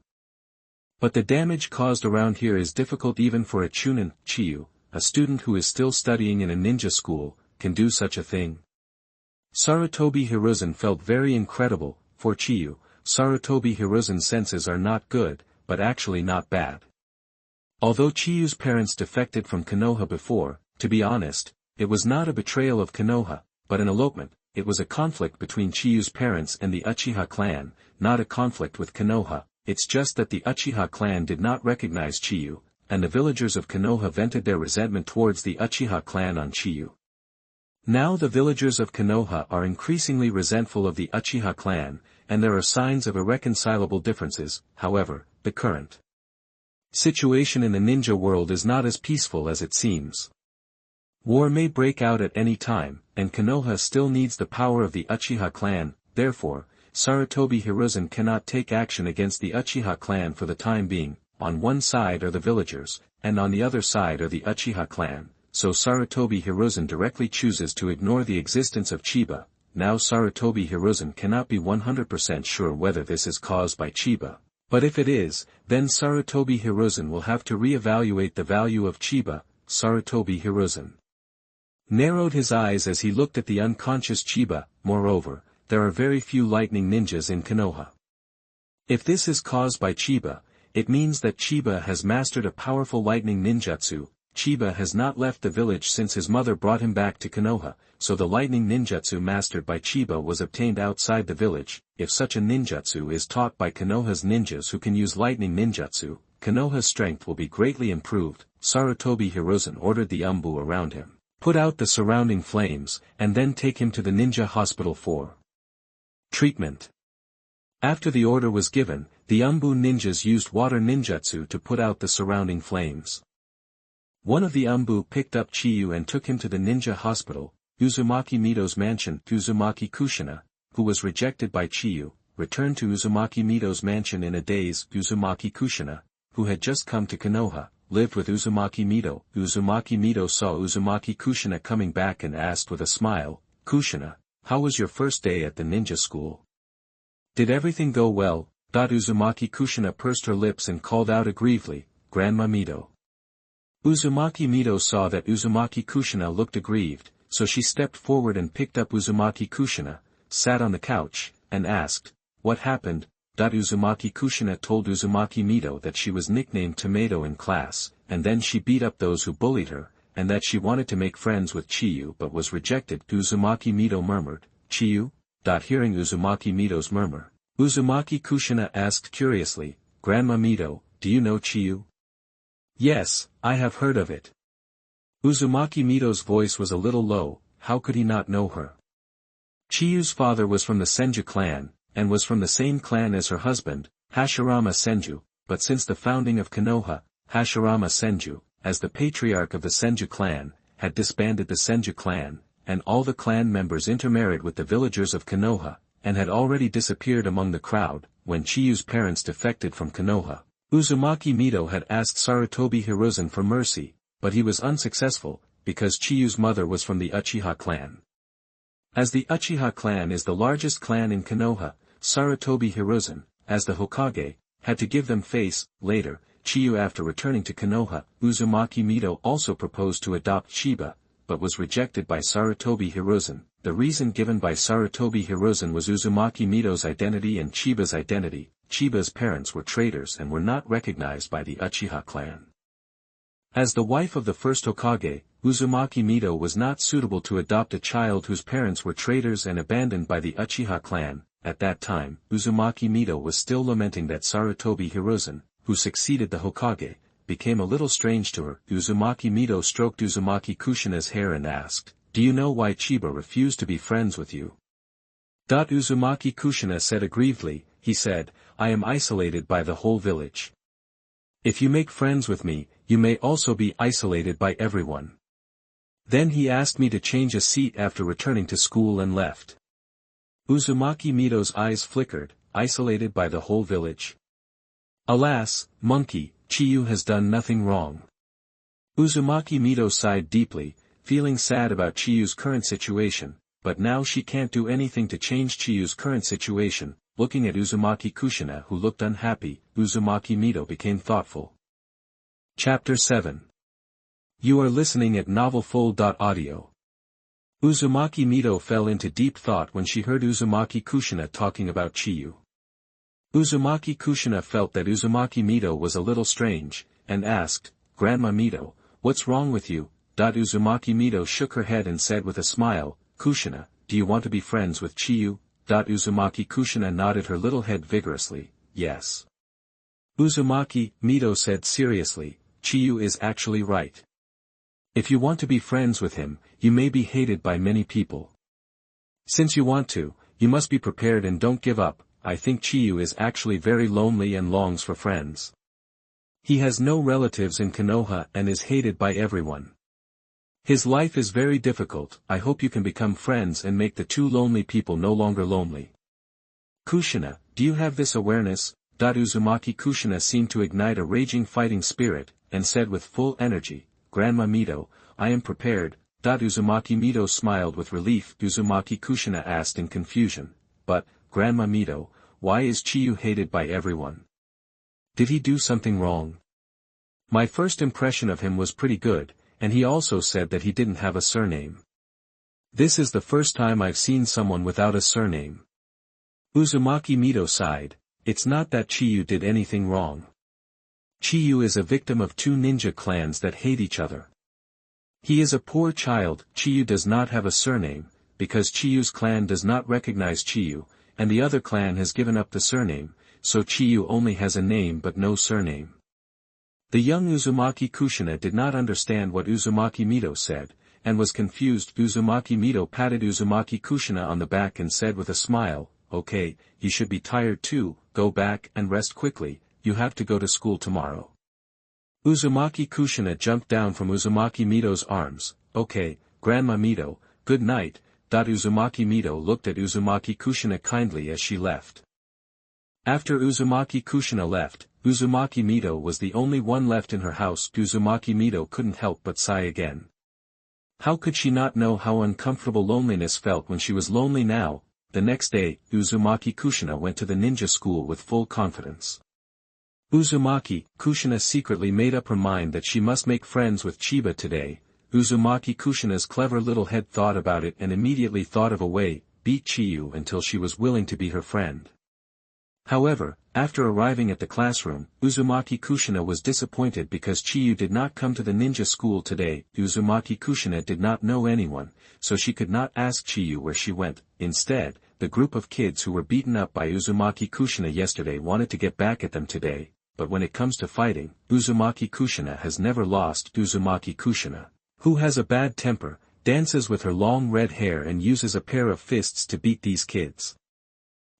But the damage caused around here is difficult even for a chunin. Qianyu, a student who is still studying in a ninja school, can do such a thing. Sarutobi Hiruzen felt very incredible. For Qianyu, Sarutobi Hiruzen's senses are not good, but actually not bad. Although Chiyu's parents defected from Konoha before, to be honest, it was not a betrayal of Konoha, but an elopement. It was a conflict between Chiyu's parents and the Uchiha clan, not a conflict with Konoha. It's just that the Uchiha clan did not recognize Qianyu, and the villagers of Konoha vented their resentment towards the Uchiha clan on Qianyu. Now the villagers of Konoha are increasingly resentful of the Uchiha clan, and there are signs of irreconcilable differences. However, the current situation in the ninja world is not as peaceful as it seems. War may break out at any time, and Konoha still needs the power of the Uchiha clan. Therefore, Sarutobi Hiruzen cannot take action against the Uchiha clan for the time being. on one side are the villagers, and on the other side are the Uchiha clan, so Sarutobi Hiruzen directly chooses to ignore the existence of Chiba. Now Sarutobi Hiruzen cannot be 100% sure whether this is caused by Chiba. But if it is, then Sarutobi Hiruzen will have to re-evaluate the value of Chiba. Sarutobi Hiruzen narrowed his eyes as he looked at the unconscious Chiba. Moreover, there are very few lightning ninjas in Konoha. If this is caused by Chiba, it means that Chiba has mastered a powerful lightning ninjutsu. Chiba has not left the village since his mother brought him back to Konoha, so the lightning ninjutsu mastered by Chiba was obtained outside the village. If such a ninjutsu is taught by Konoha's ninjas who can use lightning ninjutsu, Konoha's strength will be greatly improved. Sarutobi Hiruzen ordered the Umbu around him, put out the surrounding flames, and then take him to the ninja hospital for treatment. After the order was given, the Umbu ninjas used water ninjutsu to put out the surrounding flames. One of the Umbu picked up Chiyu and took him to the ninja hospital. Uzumaki Mito's mansion. Uzumaki Kushina, who was rejected by Chiyu, returned to Uzumaki Mito's mansion in a daze. Uzumaki Kushina, who had just come to Konoha, lived with Uzumaki Mito. Uzumaki Mito saw Uzumaki Kushina coming back and asked with a smile, "Kushina, how was your first day at the ninja school? Did everything go well?" Uzumaki Kushina pursed her lips and called out aggrievedly, "Grandma Mito." Uzumaki Mito saw that Uzumaki Kushina looked aggrieved, so she stepped forward and picked up Uzumaki Kushina, sat on the couch, and asked, "What happened?" Uzumaki Kushina told Uzumaki Mito that she was nicknamed Tomato in class, and then she beat up those who bullied her, and that she wanted to make friends with Chiyu but was rejected. Uzumaki Mito murmured, "Chiyu?" Hearing Uzumaki Mito's murmur, Uzumaki Kushina asked curiously, "Grandma Mito, do you know Chiyu?" "Yes, I have heard of it." Uzumaki Mito's voice was a little low. How could he not know her? Chiyu's father was from the Senju clan, and was from the same clan as her husband, Hashirama Senju, but since the founding of Konoha, Hashirama Senju, as the patriarch of the Senju clan, had disbanded the Senju clan, and all the clan members intermarried with the villagers of Konoha, and had already disappeared among the crowd. When Chiyu's parents defected from Konoha, Uzumaki Mito had asked Sarutobi Hiruzen for mercy, but he was unsuccessful, because Chiyu's mother was from the Uchiha clan. As the Uchiha clan is the largest clan in Konoha, Sarutobi Hiruzen, as the Hokage, had to give them face. Later, Chiyu after returning to Konoha, Uzumaki Mito also proposed to adopt Chiba, but was rejected by Sarutobi Hiruzen. The reason given by Sarutobi Hiruzen was Uzumaki Mito's identity and Chiba's identity. Chiba's parents were traitors and were not recognized by the Uchiha clan. As the wife of the first Hokage, Uzumaki Mito was not suitable to adopt a child whose parents were traitors and abandoned by the Uchiha clan. At that time, Uzumaki Mito was still lamenting that Sarutobi Hiruzen, who succeeded the Hokage, became a little strange to her. Uzumaki Mito stroked Uzumaki Kushina's hair and asked, "Do you know why Chiba refused to be friends with you?" Uzumaki Kushina said aggrievedly, he said, "I am isolated by the whole village. If you make friends with me, you may also be isolated by everyone." Then he asked me to change a seat after returning to school and left. Uzumaki Mito's eyes flickered, isolated by the whole village. Alas, monkey, Chiyu has done nothing wrong. Uzumaki Mito sighed deeply, feeling sad about Chiyu's current situation, but now she can't do anything to change Chiyu's current situation. Looking at Uzumaki Kushina who looked unhappy, Uzumaki Mito became thoughtful. Chapter 7. You are listening at novelfull.audio. Uzumaki Mito fell into deep thought when she heard Uzumaki Kushina talking about Chiyu. Uzumaki Kushina felt that Uzumaki Mito was a little strange, and asked, "Grandma Mito, what's wrong with you?" Uzumaki Mito shook her head and said with a smile, "Kushina, do you want to be friends with Chiyu?" Uzumaki Kushina nodded her little head vigorously, "Yes." Uzumaki Mito said seriously, "Chiyu is actually right. If you want to be friends with him, you may be hated by many people. Since you want to, you must be prepared and don't give up. I think Chiyu is actually very lonely and longs for friends. He has no relatives in Konoha and is hated by everyone. His life is very difficult. I hope you can become friends and make the two lonely people no longer lonely." "Kushina, do you have this awareness?" Uzumaki Kushina seemed to ignite a raging fighting spirit, and said with full energy, Grandma Mito, I am prepared. Uzumaki Mito smiled with relief. Uzumaki Kushina asked in confusion, but, Grandma Mito, why is Chiyu hated by everyone? Did he do something wrong? My first impression of him was pretty good, and he also said that he didn't have a surname. This is the first time I've seen someone without a surname. Uzumaki Mito sighed. It's not that Chiyu did anything wrong. Chiyu is a victim of two ninja clans that hate each other. He is a poor child. Chiyu does not have a surname, because Chiyu's clan does not recognize Chiyu, and the other clan has given up the surname, so Chiyu only has a name but no surname. The young Uzumaki Kushina did not understand what Uzumaki Mito said, and was confused. Uzumaki Mito patted Uzumaki Kushina on the back and said with a smile, okay, you should be tired too, go back and rest quickly, you have to go to school tomorrow. Uzumaki Kushina jumped down from Uzumaki Mito's arms, okay, Grandma Mito, good night. Uzumaki Mito looked at Uzumaki Kushina kindly as she left. After Uzumaki Kushina left, Uzumaki Mito was the only one left in her house. Uzumaki Mito couldn't help but sigh again. How could she not know how uncomfortable loneliness felt when she was lonely now? The next day, Uzumaki Kushina went to the ninja school with full confidence. Uzumaki Kushina secretly made up her mind that she must make friends with Chiba today. Uzumaki Kushina's clever little head thought about it and immediately thought of a way, beat Chiyu until she was willing to be her friend. However, after arriving at the classroom, Uzumaki Kushina was disappointed because Chiyu did not come to the ninja school today. Uzumaki Kushina did not know anyone, so she could not ask Chiyu where she went. Instead, the group of kids who were beaten up by Uzumaki Kushina yesterday wanted to get back at them today, but when it comes to fighting, Uzumaki Kushina has never lost. Uzumaki Kushina, who has a bad temper, dances with her long red hair and uses a pair of fists to beat these kids.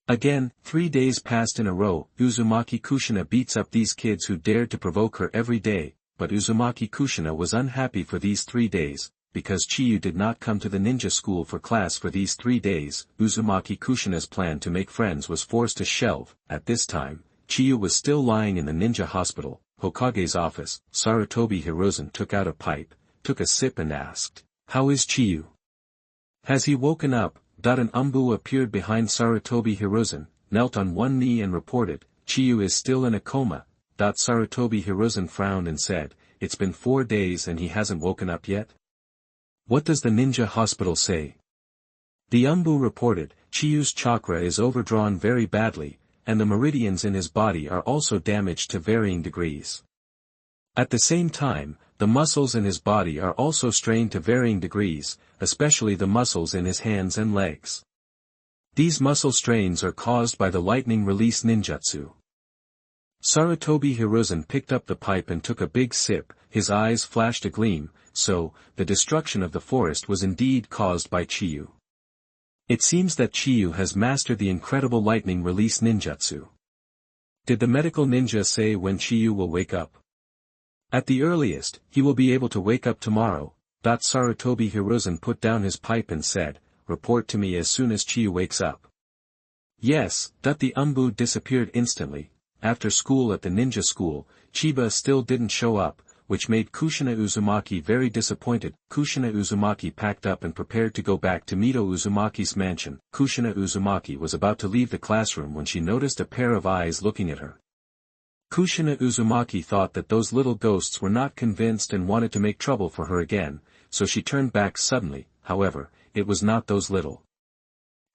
Again, 3 days passed in a row. Uzumaki Kushina beats up these kids who dared to provoke her every day, but Uzumaki Kushina was unhappy for these 3 days, because Chiyu did not come to the ninja school for class for these 3 days. Uzumaki Kushina's plan to make friends was forced to shelve. At this time, Chiyu was still lying in the ninja hospital, Hokage's office. Sarutobi Hiruzen took out a pipe, took a sip and asked, "How is Chiyu? Has he woken up?" An umbu appeared behind Sarutobi Hiruzen, knelt on one knee and reported, "Chiyu is still in a coma." Sarutobi Hiruzen frowned and said, "It's been 4 days and he hasn't woken up yet? What does the ninja hospital say?" The umbu reported, "Chiyu's chakra is overdrawn very badly, and the meridians in his body are also damaged to varying degrees. At the same time, the muscles in his body are also strained to varying degrees, especially the muscles in his hands and legs. These muscle strains are caused by the lightning release ninjutsu." Sarutobi Hiruzen picked up the pipe and took a big sip. His eyes flashed a gleam. So, the destruction of the forest was indeed caused by Chiyu. It seems that Chiyu has mastered the incredible lightning release ninjutsu. Did the medical ninja say when Chiyu will wake up? At the earliest, he will be able to wake up tomorrow. Sarutobi Hiruzen put down his pipe and said, "Report to me as soon as Chiyu wakes up." Yes. The umbu disappeared instantly. After school at the ninja school, Chiba still didn't show up, which made Kushina Uzumaki very disappointed. Kushina Uzumaki packed up and prepared to go back to Mito Uzumaki's mansion. Kushina Uzumaki was about to leave the classroom when she noticed a pair of eyes looking at her. Kushina Uzumaki thought that those little ghosts were not convinced and wanted to make trouble for her again, so she turned back suddenly. However, it was not those little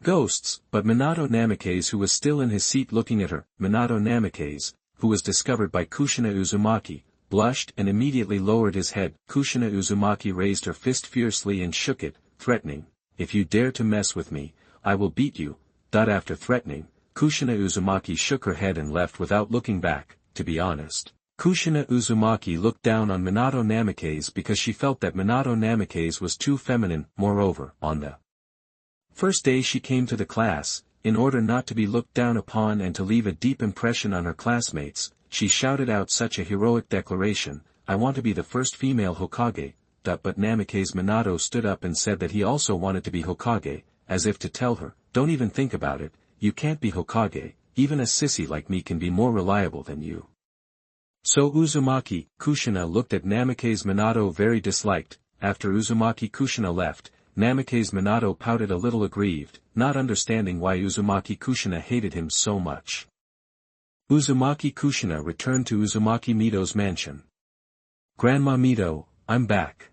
ghosts, but Minato Namikaze, who was still in his seat looking at her. Minato Namikaze, who was discovered by Kushina Uzumaki, blushed and immediately lowered his head. Kushina Uzumaki raised her fist fiercely and shook it, threatening, "If you dare to mess with me, I will beat you." After threatening, Kushina Uzumaki shook her head and left without looking back. To be honest, Kushina Uzumaki looked down on Minato Namikaze because she felt that Minato Namikaze was too feminine. Moreover, on the first day she came to the class, in order not to be looked down upon and to leave a deep impression on her classmates, she shouted out such a heroic declaration, "I want to be the first female Hokage." But Namikaze Minato stood up and said that he also wanted to be Hokage, as if to tell her, "Don't even think about it, you can't be Hokage." even a sissy like me can be more reliable than you. So Uzumaki Kushina looked at Namikaze Minato very disliked. After Uzumaki Kushina left, Namikaze Minato pouted a little aggrieved, not understanding why Uzumaki Kushina hated him so much. Uzumaki Kushina returned to Uzumaki Mito's mansion. Grandma Mito, I'm back.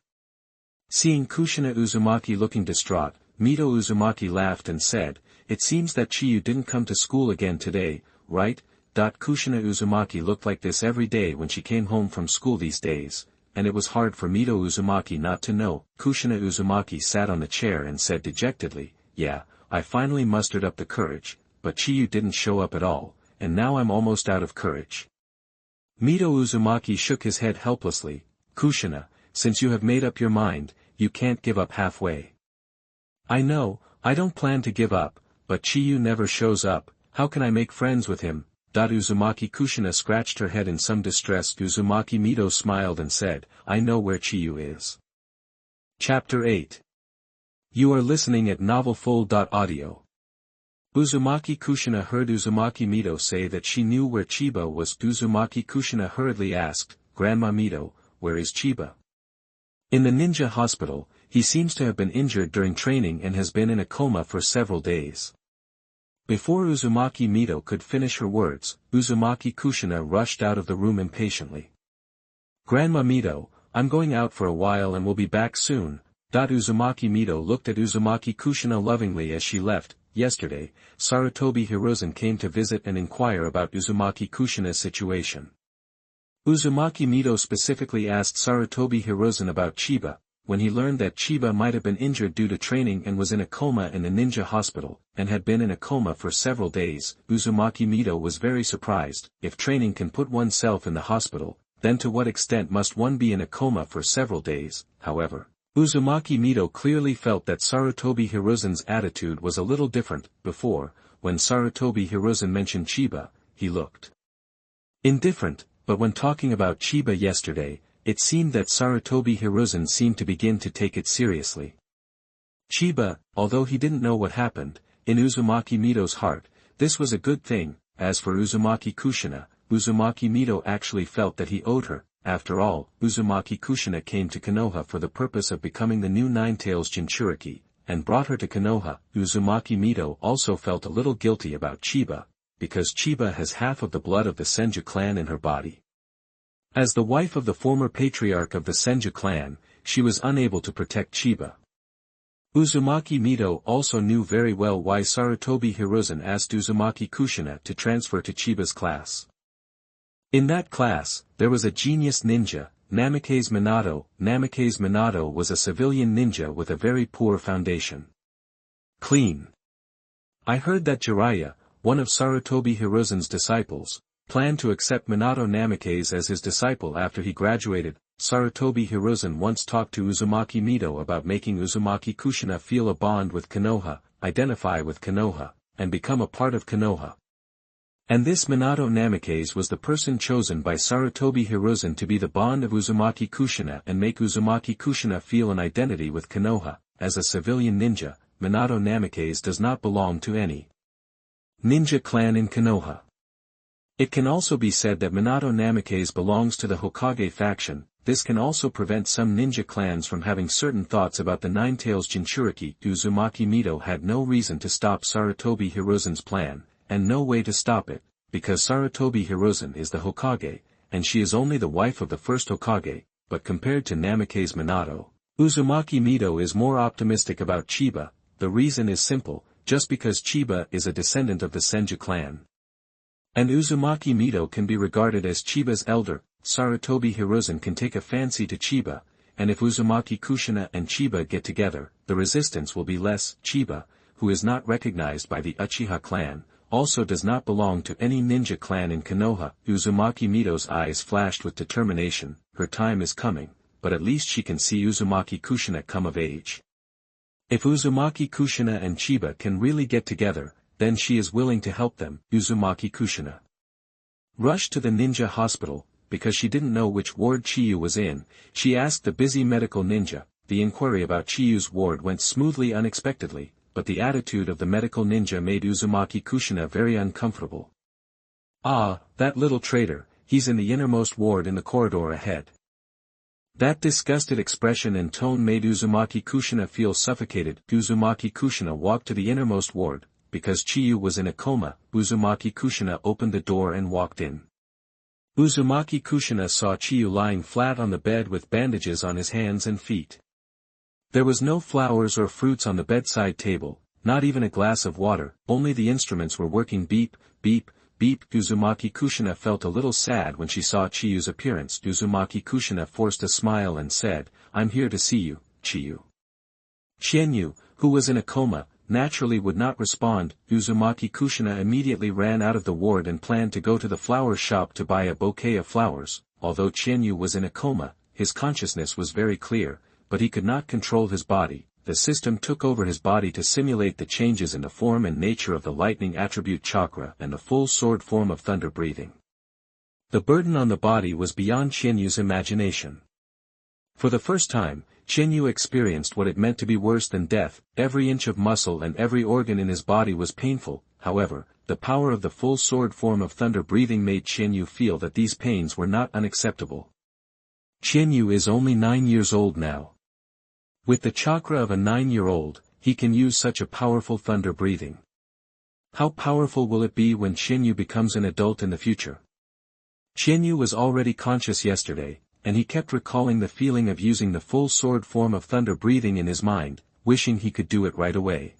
Seeing Kushina Uzumaki looking distraught, Mito Uzumaki laughed and said, "It seems that Chiyu didn't come to school again today, right?" Kushina Uzumaki looked like this every day when she came home from school these days, and it was hard for Mito Uzumaki not to know. Kushina Uzumaki sat on the chair and said dejectedly, "Yeah, I finally mustered up the courage, but Chiyu didn't show up at all, and now I'm almost out of courage." Mito Uzumaki shook his head helplessly. "Kushina, since you have made up your mind, you can't give up halfway." "I know, I don't plan to give up, but Chiyu never shows up, how can I make friends with him?" Uzumaki Kushina scratched her head in some distress. Uzumaki Mito smiled and said, "I know where Chiyu is." Chapter 8. You are listening at novelfull.audio. Uzumaki Kushina heard Uzumaki Mito say that she knew where Chiba was. Uzumaki Kushina hurriedly asked, "Grandma Mito, where is Chiba?" "In the ninja hospital, he seems to have been injured during training and has been in a coma for several days." Before Uzumaki Mito could finish her words, Uzumaki Kushina rushed out of the room impatiently. "Grandma Mito, I'm going out for a while and will be back soon." Uzumaki Mito looked at Uzumaki Kushina lovingly as she left. Yesterday, Sarutobi Hiruzen came to visit and inquire about Uzumaki Kushina's situation. Uzumaki Mito specifically asked Sarutobi Hiruzen about Chiba. When he learned that Chiba might have been injured due to training and was in a coma in the ninja hospital, and had been in a coma for several days, Uzumaki Mito was very surprised. If training can put oneself in the hospital, then to what extent must one be in a coma for several days? However, Uzumaki Mito clearly felt that Sarutobi Hiruzen's attitude was a little different. Before, when Sarutobi Hiruzen mentioned Chiba, he looked indifferent, but when talking about Chiba yesterday, it seemed that Sarutobi Hiruzen seemed to begin to take it seriously. Chiba, although he didn't know what happened, in Uzumaki Mito's heart, this was a good thing. As for Uzumaki Kushina, Uzumaki Mito actually felt that he owed her. After all, Uzumaki Kushina came to Konoha for the purpose of becoming the new Nine-Tails Jinchuriki, and brought her to Konoha. Uzumaki Mito also felt a little guilty about Chiba, because Chiba has half of the blood of the Senju clan in her body. As the wife of the former patriarch of the Senju clan, she was unable to protect Chiba. Uzumaki Mito also knew very well why Sarutobi Hiruzen asked Uzumaki Kushina to transfer to Chiba's class. In that class, there was a genius ninja, Namikaze Minato. Namikaze Minato was a civilian ninja with a very poor foundation. Clean. I heard that Jiraiya, one of Sarutobi Hiruzen's disciples, planned to accept Minato Namikaze as his disciple after he graduated. Sarutobi Hiruzen once talked to Uzumaki Mito about making Uzumaki Kushina feel a bond with Konoha, identify with Konoha, and become a part of Konoha. And this Minato Namikaze was the person chosen by Sarutobi Hiruzen to be the bond of Uzumaki Kushina and make Uzumaki Kushina feel an identity with Konoha. As a civilian ninja, Minato Namikaze does not belong to any ninja clan in Konoha. It can also be said that Minato Namikaze belongs to the Hokage faction. This can also prevent some ninja clans from having certain thoughts about the Nine-Tails Jinchuriki. Uzumaki Mito had no reason to stop Sarutobi Hiruzen's plan, and no way to stop it, because Sarutobi Hiruzen is the Hokage, and she is only the wife of the first Hokage. But compared to Namikaze Minato, Uzumaki Mito is more optimistic about Chiba. The reason is simple, just because Chiba is a descendant of the Senju clan. And Uzumaki Mito can be regarded as Chiba's elder. Sarutobi Hiruzen can take a fancy to Chiba, and if Uzumaki Kushina and Chiba get together, the resistance will be less. Chiba, who is not recognized by the Uchiha clan, also does not belong to any ninja clan in Konoha. Uzumaki Mito's eyes flashed with determination. Her time is coming, but at least she can see Uzumaki Kushina come of age. If Uzumaki Kushina and Chiba can really get together, then she is willing to help them. Uzumaki Kushina rushed to the ninja hospital. Because she didn't know which ward Chiyu was in, she asked the busy medical ninja. The inquiry about Chiyu's ward went smoothly unexpectedly, but the attitude of the medical ninja made Uzumaki Kushina very uncomfortable. "Ah, that little traitor, he's in the innermost ward in the corridor ahead." That disgusted expression and tone made Uzumaki Kushina feel suffocated. Uzumaki Kushina walked to the innermost ward. Because Chiyu was in a coma, Uzumaki Kushina opened the door and walked in. Uzumaki Kushina saw Chiyu lying flat on the bed with bandages on his hands and feet. There was no flowers or fruits on the bedside table, not even a glass of water, only the instruments were working beep, beep, beep. Uzumaki Kushina felt a little sad when she saw Chiyu's appearance. Uzumaki Kushina forced a smile and said, "I'm here to see you, Chiyu." Qianyu, who was in a coma, naturally would not respond. Uzumaki Kushina immediately ran out of the ward and planned to go to the flower shop to buy a bouquet of flowers. Although Qianyu was in a coma, his consciousness was very clear, but he could not control his body. The system took over his body to simulate the changes in the form and nature of the lightning attribute chakra and the full sword form of thunder breathing. The burden on the body was beyond Qianyu's imagination. For the first time, Qianyu experienced what it meant to be worse than death. Every inch of muscle and every organ in his body was painful. However, the power of the full sword form of thunder breathing made Qianyu feel that these pains were not unacceptable. Qianyu is only 9 years old now. With the chakra of a 9-year-old, he can use such a powerful thunder breathing. How powerful will it be when Qianyu becomes an adult in the future? Qianyu was already conscious yesterday, and he kept recalling the feeling of using the full sword form of thunder breathing in his mind, wishing he could do it right away.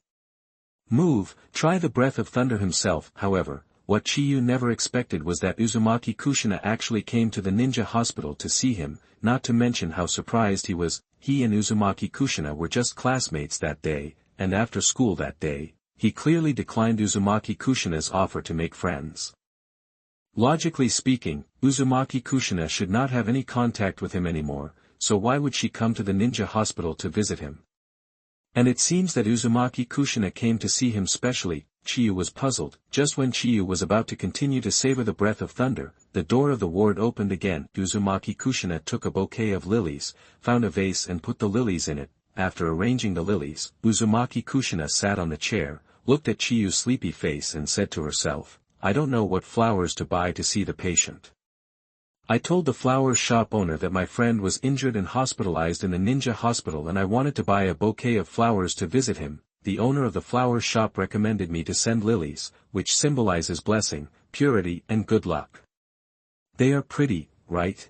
Try the breath of thunder himself. However, what Chiyu never expected was that Uzumaki Kushina actually came to the ninja hospital to see him, not to mention how surprised he was. He and Uzumaki Kushina were just classmates that day, and after school that day, he clearly declined Uzumaki Kushina's offer to make friends. Logically speaking, Uzumaki Kushina should not have any contact with him anymore, so why would she come to the ninja hospital to visit him? And it seems that Uzumaki Kushina came to see him specially. Chiyu was puzzled. Just when Chiyu was about to continue to savor the breath of thunder, the door of the ward opened again. Uzumaki Kushina took a bouquet of lilies, found a vase and put the lilies in it. After arranging the lilies, Uzumaki Kushina sat on the chair, looked at Chiyu's sleepy face and said to herself, "I don't know what flowers to buy to see the patient. I told the flower shop owner that my friend was injured and hospitalized in the ninja hospital and I wanted to buy a bouquet of flowers to visit him. The owner of the flower shop recommended me to send lilies, which symbolizes blessing, purity and good luck. They are pretty, right?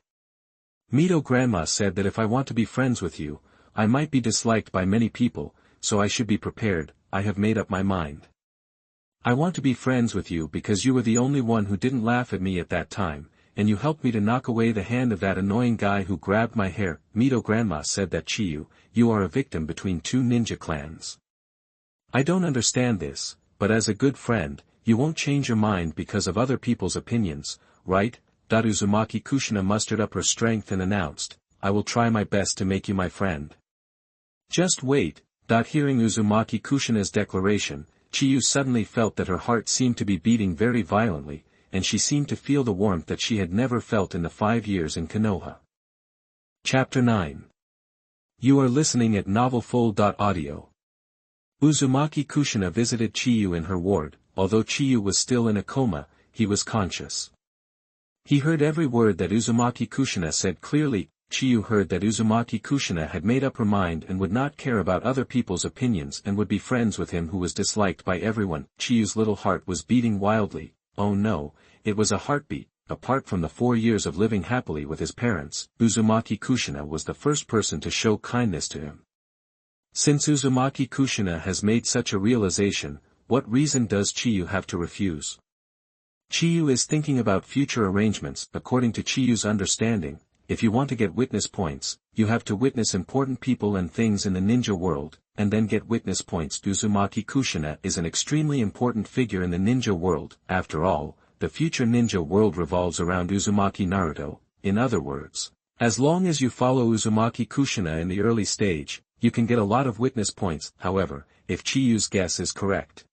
Mito grandma said that if I want to be friends with you, I might be disliked by many people, so I should be prepared. I have made up my mind. I want to be friends with you because you were the only one who didn't laugh at me at that time, and you helped me to knock away the hand of that annoying guy who grabbed my hair." Mito grandma said that Chiyu, you are a victim between two ninja clans. I don't understand this, but as a good friend, you won't change your mind because of other people's opinions, right? Uzumaki Kushina mustered up her strength and announced, "I will try my best to make you my friend." Just wait. Hearing Uzumaki Kushina's declaration, Chiyu suddenly felt that her heart seemed to be beating very violently, and she seemed to feel the warmth that she had never felt in the 5 years in Konoha. Chapter 9. You are listening at novelfull.audio. Uzumaki Kushina visited Chiyu in her ward. Although Chiyu was still in a coma, he was conscious. He heard every word that Uzumaki Kushina said clearly. Chiyu heard that Uzumaki Kushina had made up her mind and would not care about other people's opinions and would be friends with him who was disliked by everyone. Chiyu's little heart was beating wildly. Oh no, it was a heartbeat. Apart from the 4 years of living happily with his parents, Uzumaki Kushina was the first person to show kindness to him. Since Uzumaki Kushina has made such a realization, what reason does Chiyu have to refuse? Chiyu is thinking about future arrangements. According to Chiyu's understanding, if you want to get witness points, you have to witness important people and things in the ninja world, and then get witness points. Uzumaki Kushina is an extremely important figure in the ninja world. After all, the future ninja world revolves around Uzumaki Naruto. In other words, as long as you follow Uzumaki Kushina in the early stage, you can get a lot of witness points. However, if Chiyu's guess is correct,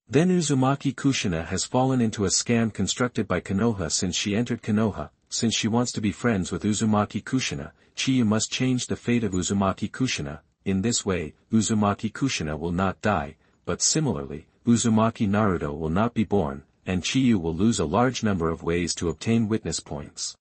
then Uzumaki Kushina has fallen into a scam constructed by Konoha since she entered Konoha. Since she wants to be friends with Uzumaki Kushina, Chiyu must change the fate of Uzumaki Kushina. in this way, Uzumaki Kushina will not die, but similarly, Uzumaki Naruto will not be born, and Chiyu will lose a large number of ways to obtain witness points.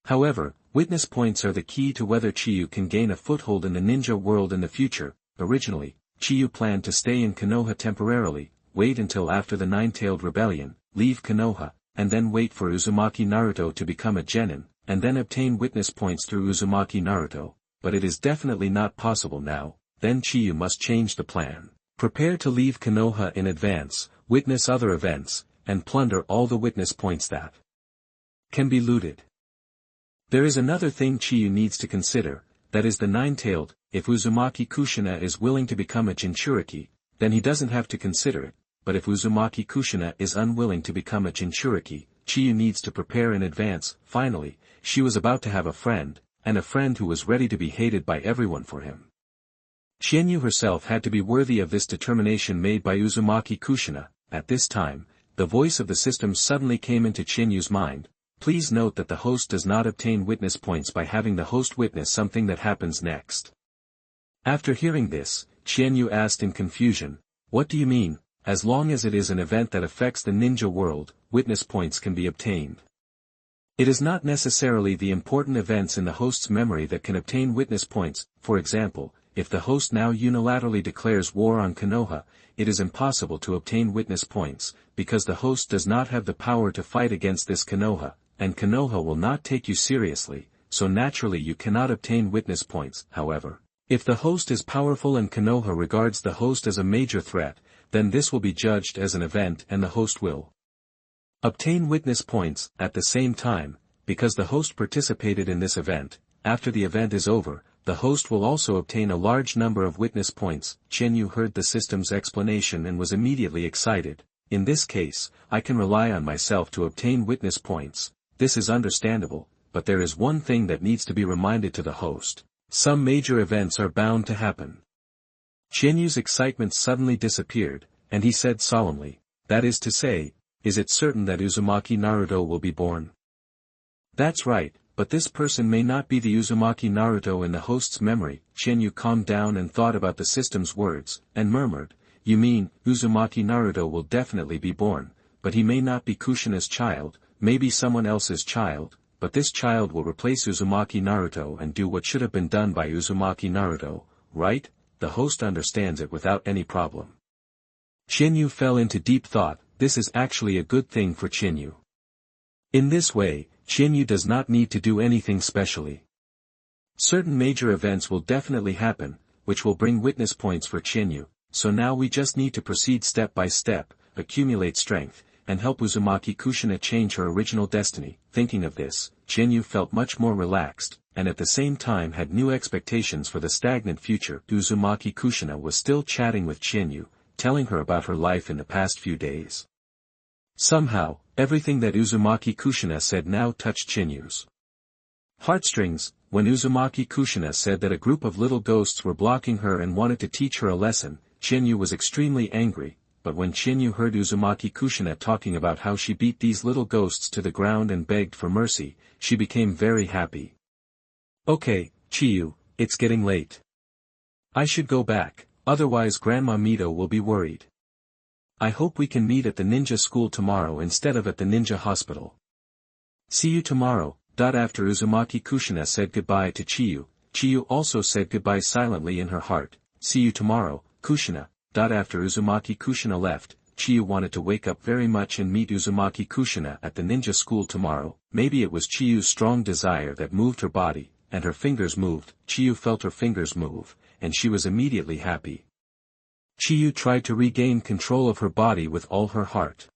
However, witness points are the key to whether Chiyu can gain a foothold in the ninja world in the future. Originally, Chiyu planned to stay in Konoha temporarily, wait until after the Nine-Tailed Rebellion, leave Konoha, and then wait for Uzumaki Naruto to become a genin, and then obtain witness points through Uzumaki Naruto, but it is definitely not possible now. Then Chiyu must change the plan. Prepare to leave Konoha in advance, witness other events, and plunder all the witness points that can be looted. There is another thing Chiyu needs to consider, that is the Nine-Tailed. If Uzumaki Kushina is willing to become a Jinchuriki, then he doesn't have to consider it, but if Uzumaki Kushina is unwilling to become a Jinchuriki, Chiyu needs to prepare in advance. Finally, she was about to have a friend, and a friend who was ready to be hated by everyone for him. Chienyu herself had to be worthy of this determination made by Uzumaki Kushina. At this time, the voice of the system suddenly came into Chienyu's mind. Please note that the host does not obtain witness points by having the host witness something that happens next. After hearing this, Chienyu asked in confusion, "What do you mean? As long as it is an event that affects the ninja world, witness points can be obtained." It is not necessarily the important events in the host's memory that can obtain witness points. For example, if the host now unilaterally declares war on Konoha, it is impossible to obtain witness points, because the host does not have the power to fight against this Konoha, and Konoha will not take you seriously, so naturally you cannot obtain witness points. However, if the host is powerful and Konoha regards the host as a major threat, then this will be judged as an event and the host will obtain witness points. At the same time, because the host participated in this event, after the event is over, the host will also obtain a large number of witness points. Chienyu heard the system's explanation and was immediately excited. In this case, I can rely on myself to obtain witness points. This is understandable, but there is one thing that needs to be reminded to the host. Some major events are bound to happen. Chienyu's excitement suddenly disappeared, and he said solemnly, "That is to say, is it certain that Uzumaki Naruto will be born?" "That's right, but this person may not be the Uzumaki Naruto in the host's memory." Chienyu calmed down and thought about the system's words, and murmured, "You mean, Uzumaki Naruto will definitely be born, but he may not be Kushina's child, maybe someone else's child, but this child will replace Uzumaki Naruto and do what should have been done by Uzumaki Naruto, right?" The host understands it without any problem. Chienyu fell into deep thought. This is actually a good thing for Chienyu. In this way, Chienyu does not need to do anything specially. Certain major events will definitely happen, which will bring witness points for Chienyu, so now we just need to proceed step by step, accumulate strength, and help Uzumaki Kushina change her original destiny. Thinking of this, Chienyu felt much more relaxed, and at the same time had new expectations for the stagnant future. Uzumaki Kushina was still chatting with Chienyu, telling her about her life in the past few days. Somehow, everything that Uzumaki Kushina said now touched Chienyu's heartstrings. When Uzumaki Kushina said that a group of little ghosts were blocking her and wanted to teach her a lesson, Chienyu was extremely angry, but when Chienyu heard Uzumaki Kushina talking about how she beat these little ghosts to the ground and begged for mercy, she became very happy. "Okay, Chiyu, it's getting late. I should go back, otherwise Grandma Mito will be worried. I hope we can meet at the ninja school tomorrow instead of at the ninja hospital. See you tomorrow." After Uzumaki Kushina said goodbye to Chiyu, Chiyu also said goodbye silently in her heart. "See you tomorrow, Kushina." After Uzumaki Kushina left, Chiyu wanted to wake up very much and meet Uzumaki Kushina at the ninja school tomorrow. Maybe it was Chiyu's strong desire that moved her body, and her fingers moved. Chiyu felt her fingers move, and she was immediately happy. Chiyu tried to regain control of her body with all her heart.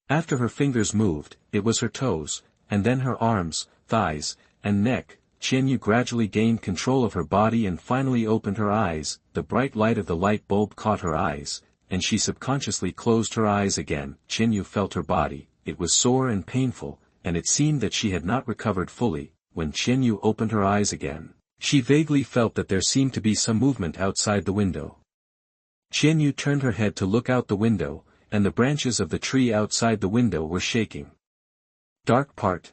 After her fingers moved, it was her toes, and then her arms, thighs, and neck. Chienyu gradually gained control of her body and finally opened her eyes. The bright light of the light bulb caught her eyes, and she subconsciously closed her eyes again. Chienyu felt her body. It was sore and painful, and it seemed that she had not recovered fully. When Chienyu opened her eyes again, she vaguely felt that there seemed to be some movement outside the window. Chienyu turned her head to look out the window, and the branches of the tree outside the window were shaking. Dark part.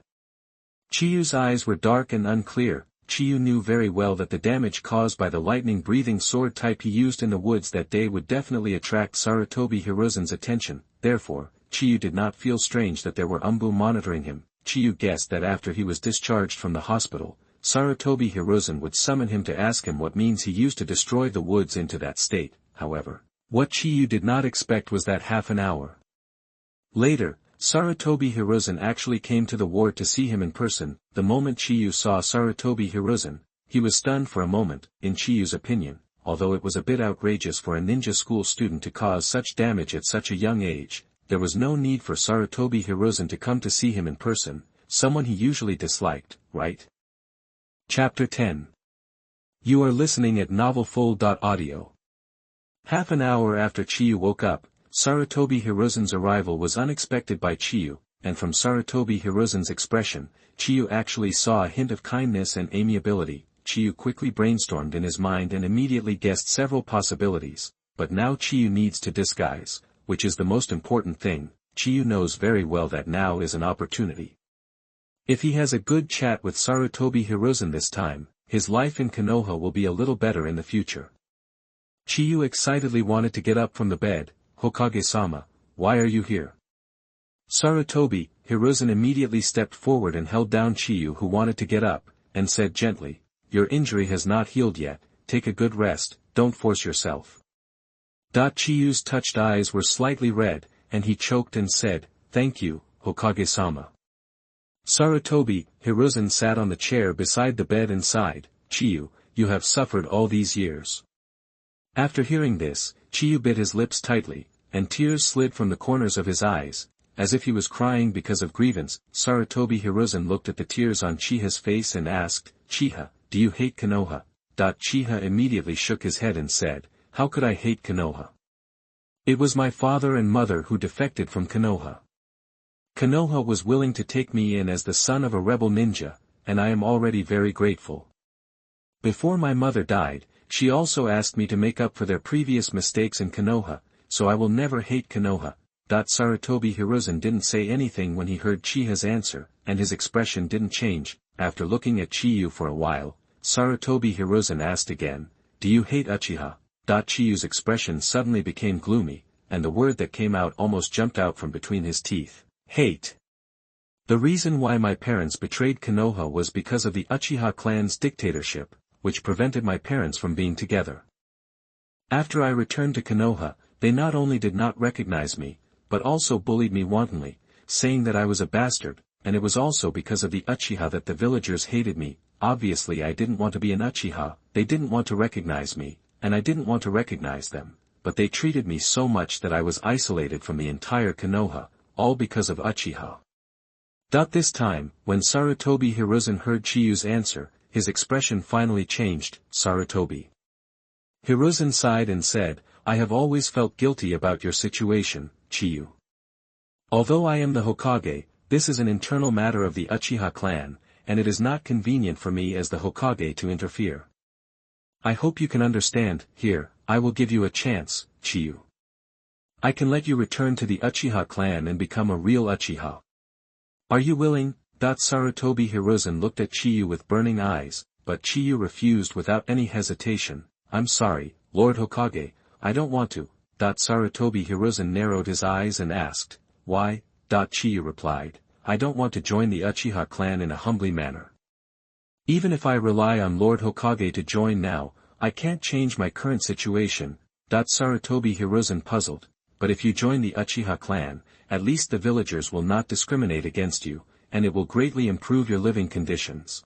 Chiyu's eyes were dark and unclear, Chiyu knew very well that the damage caused by the lightning-breathing sword type he used in the woods that day would definitely attract Sarutobi Hiruzen's attention. Therefore, Chiyu did not feel strange that there were Umbu monitoring him. Chiyu guessed that after he was discharged from the hospital, Sarutobi Hiruzen would summon him to ask him what means he used to destroy the woods into that state. However, what Chiyu did not expect was that half an hour later, Sarutobi Hiruzen actually came to the ward to see him in person. The moment Chiyu saw Sarutobi Hiruzen, he was stunned for a moment. In Chiyu's opinion, although it was a bit outrageous for a ninja school student to cause such damage at such a young age, there was no need for Sarutobi Hiruzen to come to see him in person, someone he usually disliked, right? Chapter 10. You are listening at novelfull.audio. Half an hour after Chiyu woke up, Sarutobi Hiruzen's arrival was unexpected by Chiyu, and from Sarutobi Hiruzen's expression, Chiyu actually saw a hint of kindness and amiability. Chiyu quickly brainstormed in his mind and immediately guessed several possibilities, but now Chiyu needs to disguise, which is the most important thing. Chiyu knows very well that now is an opportunity. If he has a good chat with Sarutobi Hiruzen this time, his life in Konoha will be a little better in the future. Chiyu excitedly wanted to get up from the bed. Hokage-sama, why are you here? Sarutobi Hiruzen immediately stepped forward and held down Chiyu, who wanted to get up, and said gently, your injury has not healed yet, take a good rest, don't force yourself. Chiyu's touched eyes were slightly red, and he choked and said, thank you, Hokage-sama. Sarutobi Hiruzen sat on the chair beside the bed and sighed, Chiyu, you have suffered all these years. After hearing this, Chiyu bit his lips tightly, and tears slid from the corners of his eyes, as if he was crying because of grievance. Sarutobi Hiruzen looked at the tears on Chiha's face and asked, Chiha, do you hate Konoha? Chiha immediately shook his head and said, how could I hate Konoha? It was my father and mother who defected from Konoha. Konoha was willing to take me in as the son of a rebel ninja, and I am already very grateful. Before my mother died, she also asked me to make up for their previous mistakes in Konoha, so I will never hate Konoha. Sarutobi Hiruzen didn't say anything when he heard Chiha's answer, and his expression didn't change. After looking at Chiyu for a while, Sarutobi Hiruzen asked again, do you hate Uchiha? Chiyu's expression suddenly became gloomy, and the word that came out almost jumped out from between his teeth. Hate. The reason why my parents betrayed Konoha was because of the Uchiha clan's dictatorship, which prevented my parents from being together. After I returned to Konoha, they not only did not recognize me, but also bullied me wantonly, saying that I was a bastard, and it was also because of the Uchiha that the villagers hated me. Obviously I didn't want to be an Uchiha, they didn't want to recognize me, and I didn't want to recognize them, but they treated me so much that I was isolated from the entire Konoha, all because of Uchiha. This time, when Sarutobi Hiruzen heard Chiyu's answer, his expression finally changed. Sarutobi Hiruzen sighed and said, I have always felt guilty about your situation, Chiyu. Although I am the Hokage, this is an internal matter of the Uchiha clan, and it is not convenient for me as the Hokage to interfere. I hope you can understand. Here, I will give you a chance, Chiyu. I can let you return to the Uchiha clan and become a real Uchiha. Are you willing? Sarutobi Hiruzen looked at Chiyu with burning eyes, but Chiyu refused without any hesitation. I'm sorry, Lord Hokage, I don't want to. Sarutobi Hiruzen narrowed his eyes and asked, why? Chiyu replied, I don't want to join the Uchiha clan in a humbly manner. Even if I rely on Lord Hokage to join now, I can't change my current situation. Sarutobi Hiruzen puzzled, but if you join the Uchiha clan, at least the villagers will not discriminate against you, and it will greatly improve your living conditions.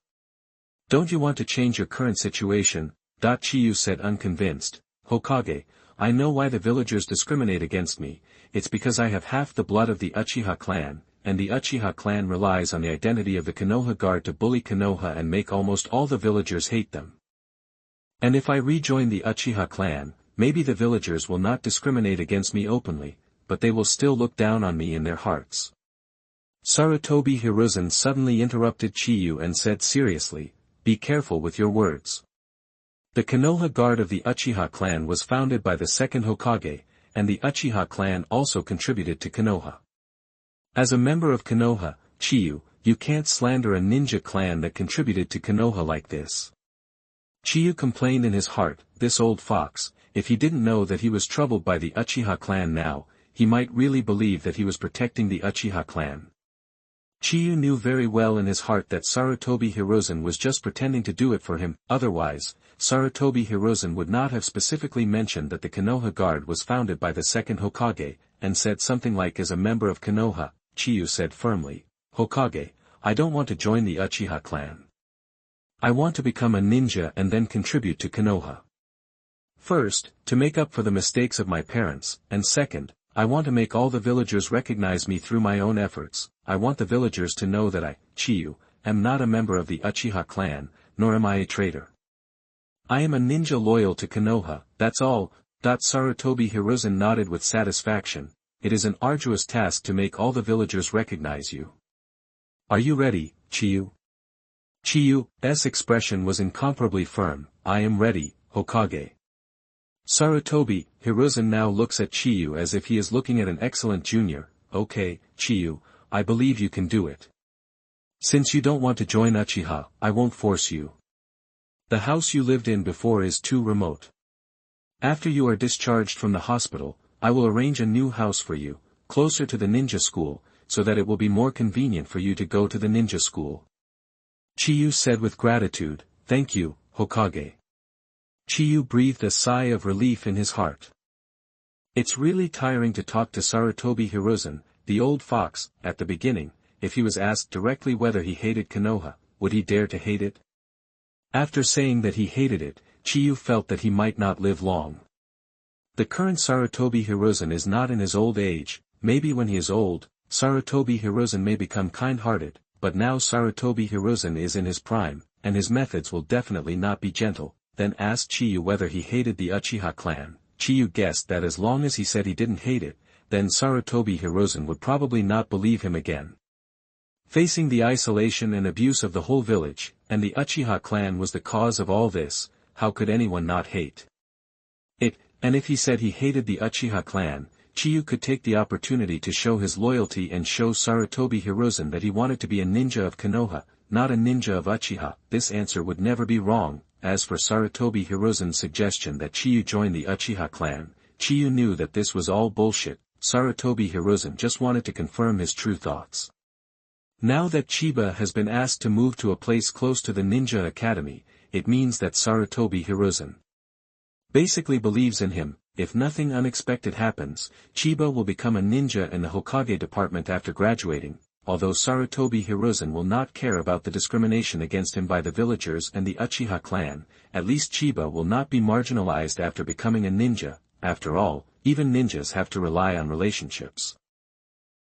Don't you want to change your current situation? Chiyu said unconvinced, Hokage, I know why the villagers discriminate against me, it's because I have half the blood of the Uchiha clan, and the Uchiha clan relies on the identity of the Konoha guard to bully Konoha and make almost all the villagers hate them. And if I rejoin the Uchiha clan, maybe the villagers will not discriminate against me openly, but they will still look down on me in their hearts. Sarutobi Hiruzen suddenly interrupted Chiyu and said seriously, be careful with your words. The Konoha guard of the Uchiha clan was founded by the second Hokage, and the Uchiha clan also contributed to Konoha. As a member of Konoha, Chiyu, You can't slander a ninja clan that contributed to Konoha like this. Chiyu complained in his heart, this old fox, if he didn't know that he was troubled by the Uchiha clan now, he might really believe that he was protecting the Uchiha clan. Chiyu knew very well in his heart that Sarutobi Hiruzen was just pretending to do it for him, otherwise, Sarutobi Hiruzen would not have specifically mentioned that the Konoha Guard was founded by the second Hokage, and said something like as a member of Konoha. Chiyu said firmly, Hokage, I don't want to join the Uchiha clan. I want to become a ninja and then contribute to Konoha. First, to make up for the mistakes of my parents, and second, I want to make all the villagers recognize me through my own efforts. I want the villagers to know that I, Chiyu, am not a member of the Uchiha clan, nor am I a traitor. I am a ninja loyal to Konoha, that's all. Sarutobi Hiruzen nodded with satisfaction. It is an arduous task to make all the villagers recognize you. Are you ready, Chiyu? Chiyu's expression was incomparably firm. I am ready, Hokage. Sarutobi Hiruzen now looks at Chiyu as if he is looking at an excellent junior. Okay, Chiyu, I believe you can do it. Since you don't want to join Uchiha, I won't force you. The house you lived in before is too remote. After you are discharged from the hospital, I will arrange a new house for you, closer to the ninja school, so that it will be more convenient for you to go to the ninja school. Chiyu said with gratitude, thank you, Hokage. Chiyu breathed a sigh of relief in his heart. It's really tiring to talk to Sarutobi Hiruzen, the old fox. At the beginning, if he was asked directly whether he hated Konoha, would he dare to hate it? After saying that he hated it, Chiyu felt that he might not live long. The current Sarutobi Hiruzen is not in his old age. Maybe when he is old, Sarutobi Hiruzen may become kind-hearted, but now Sarutobi Hiruzen is in his prime, and his methods will definitely not be gentle. Then asked Chiyu whether he hated the Uchiha clan. Chiyu guessed that as long as he said he didn't hate it, then Sarutobi Hiruzen would probably not believe him again. Facing the isolation and abuse of the whole village, and the Uchiha clan was the cause of all this, how could anyone not hate it? And if he said he hated the Uchiha clan, Chiyu could take the opportunity to show his loyalty and show Sarutobi Hiruzen that he wanted to be a ninja of Konoha, not a ninja of Uchiha. This answer would never be wrong. As for Sarutobi Hiruzen's suggestion that Chiyu join the Uchiha clan, Chiyu knew that this was all bullshit. Sarutobi Hiruzen just wanted to confirm his true thoughts. Now that Chiba has been asked to move to a place close to the Ninja Academy, it means that Sarutobi Hiruzen basically believes in him. If nothing unexpected happens, Chiba will become a ninja in the Hokage department after graduating. Although Sarutobi Hiruzen will not care about the discrimination against him by the villagers and the Uchiha clan, at least Chiba will not be marginalized after becoming a ninja. After all, even ninjas have to rely on relationships.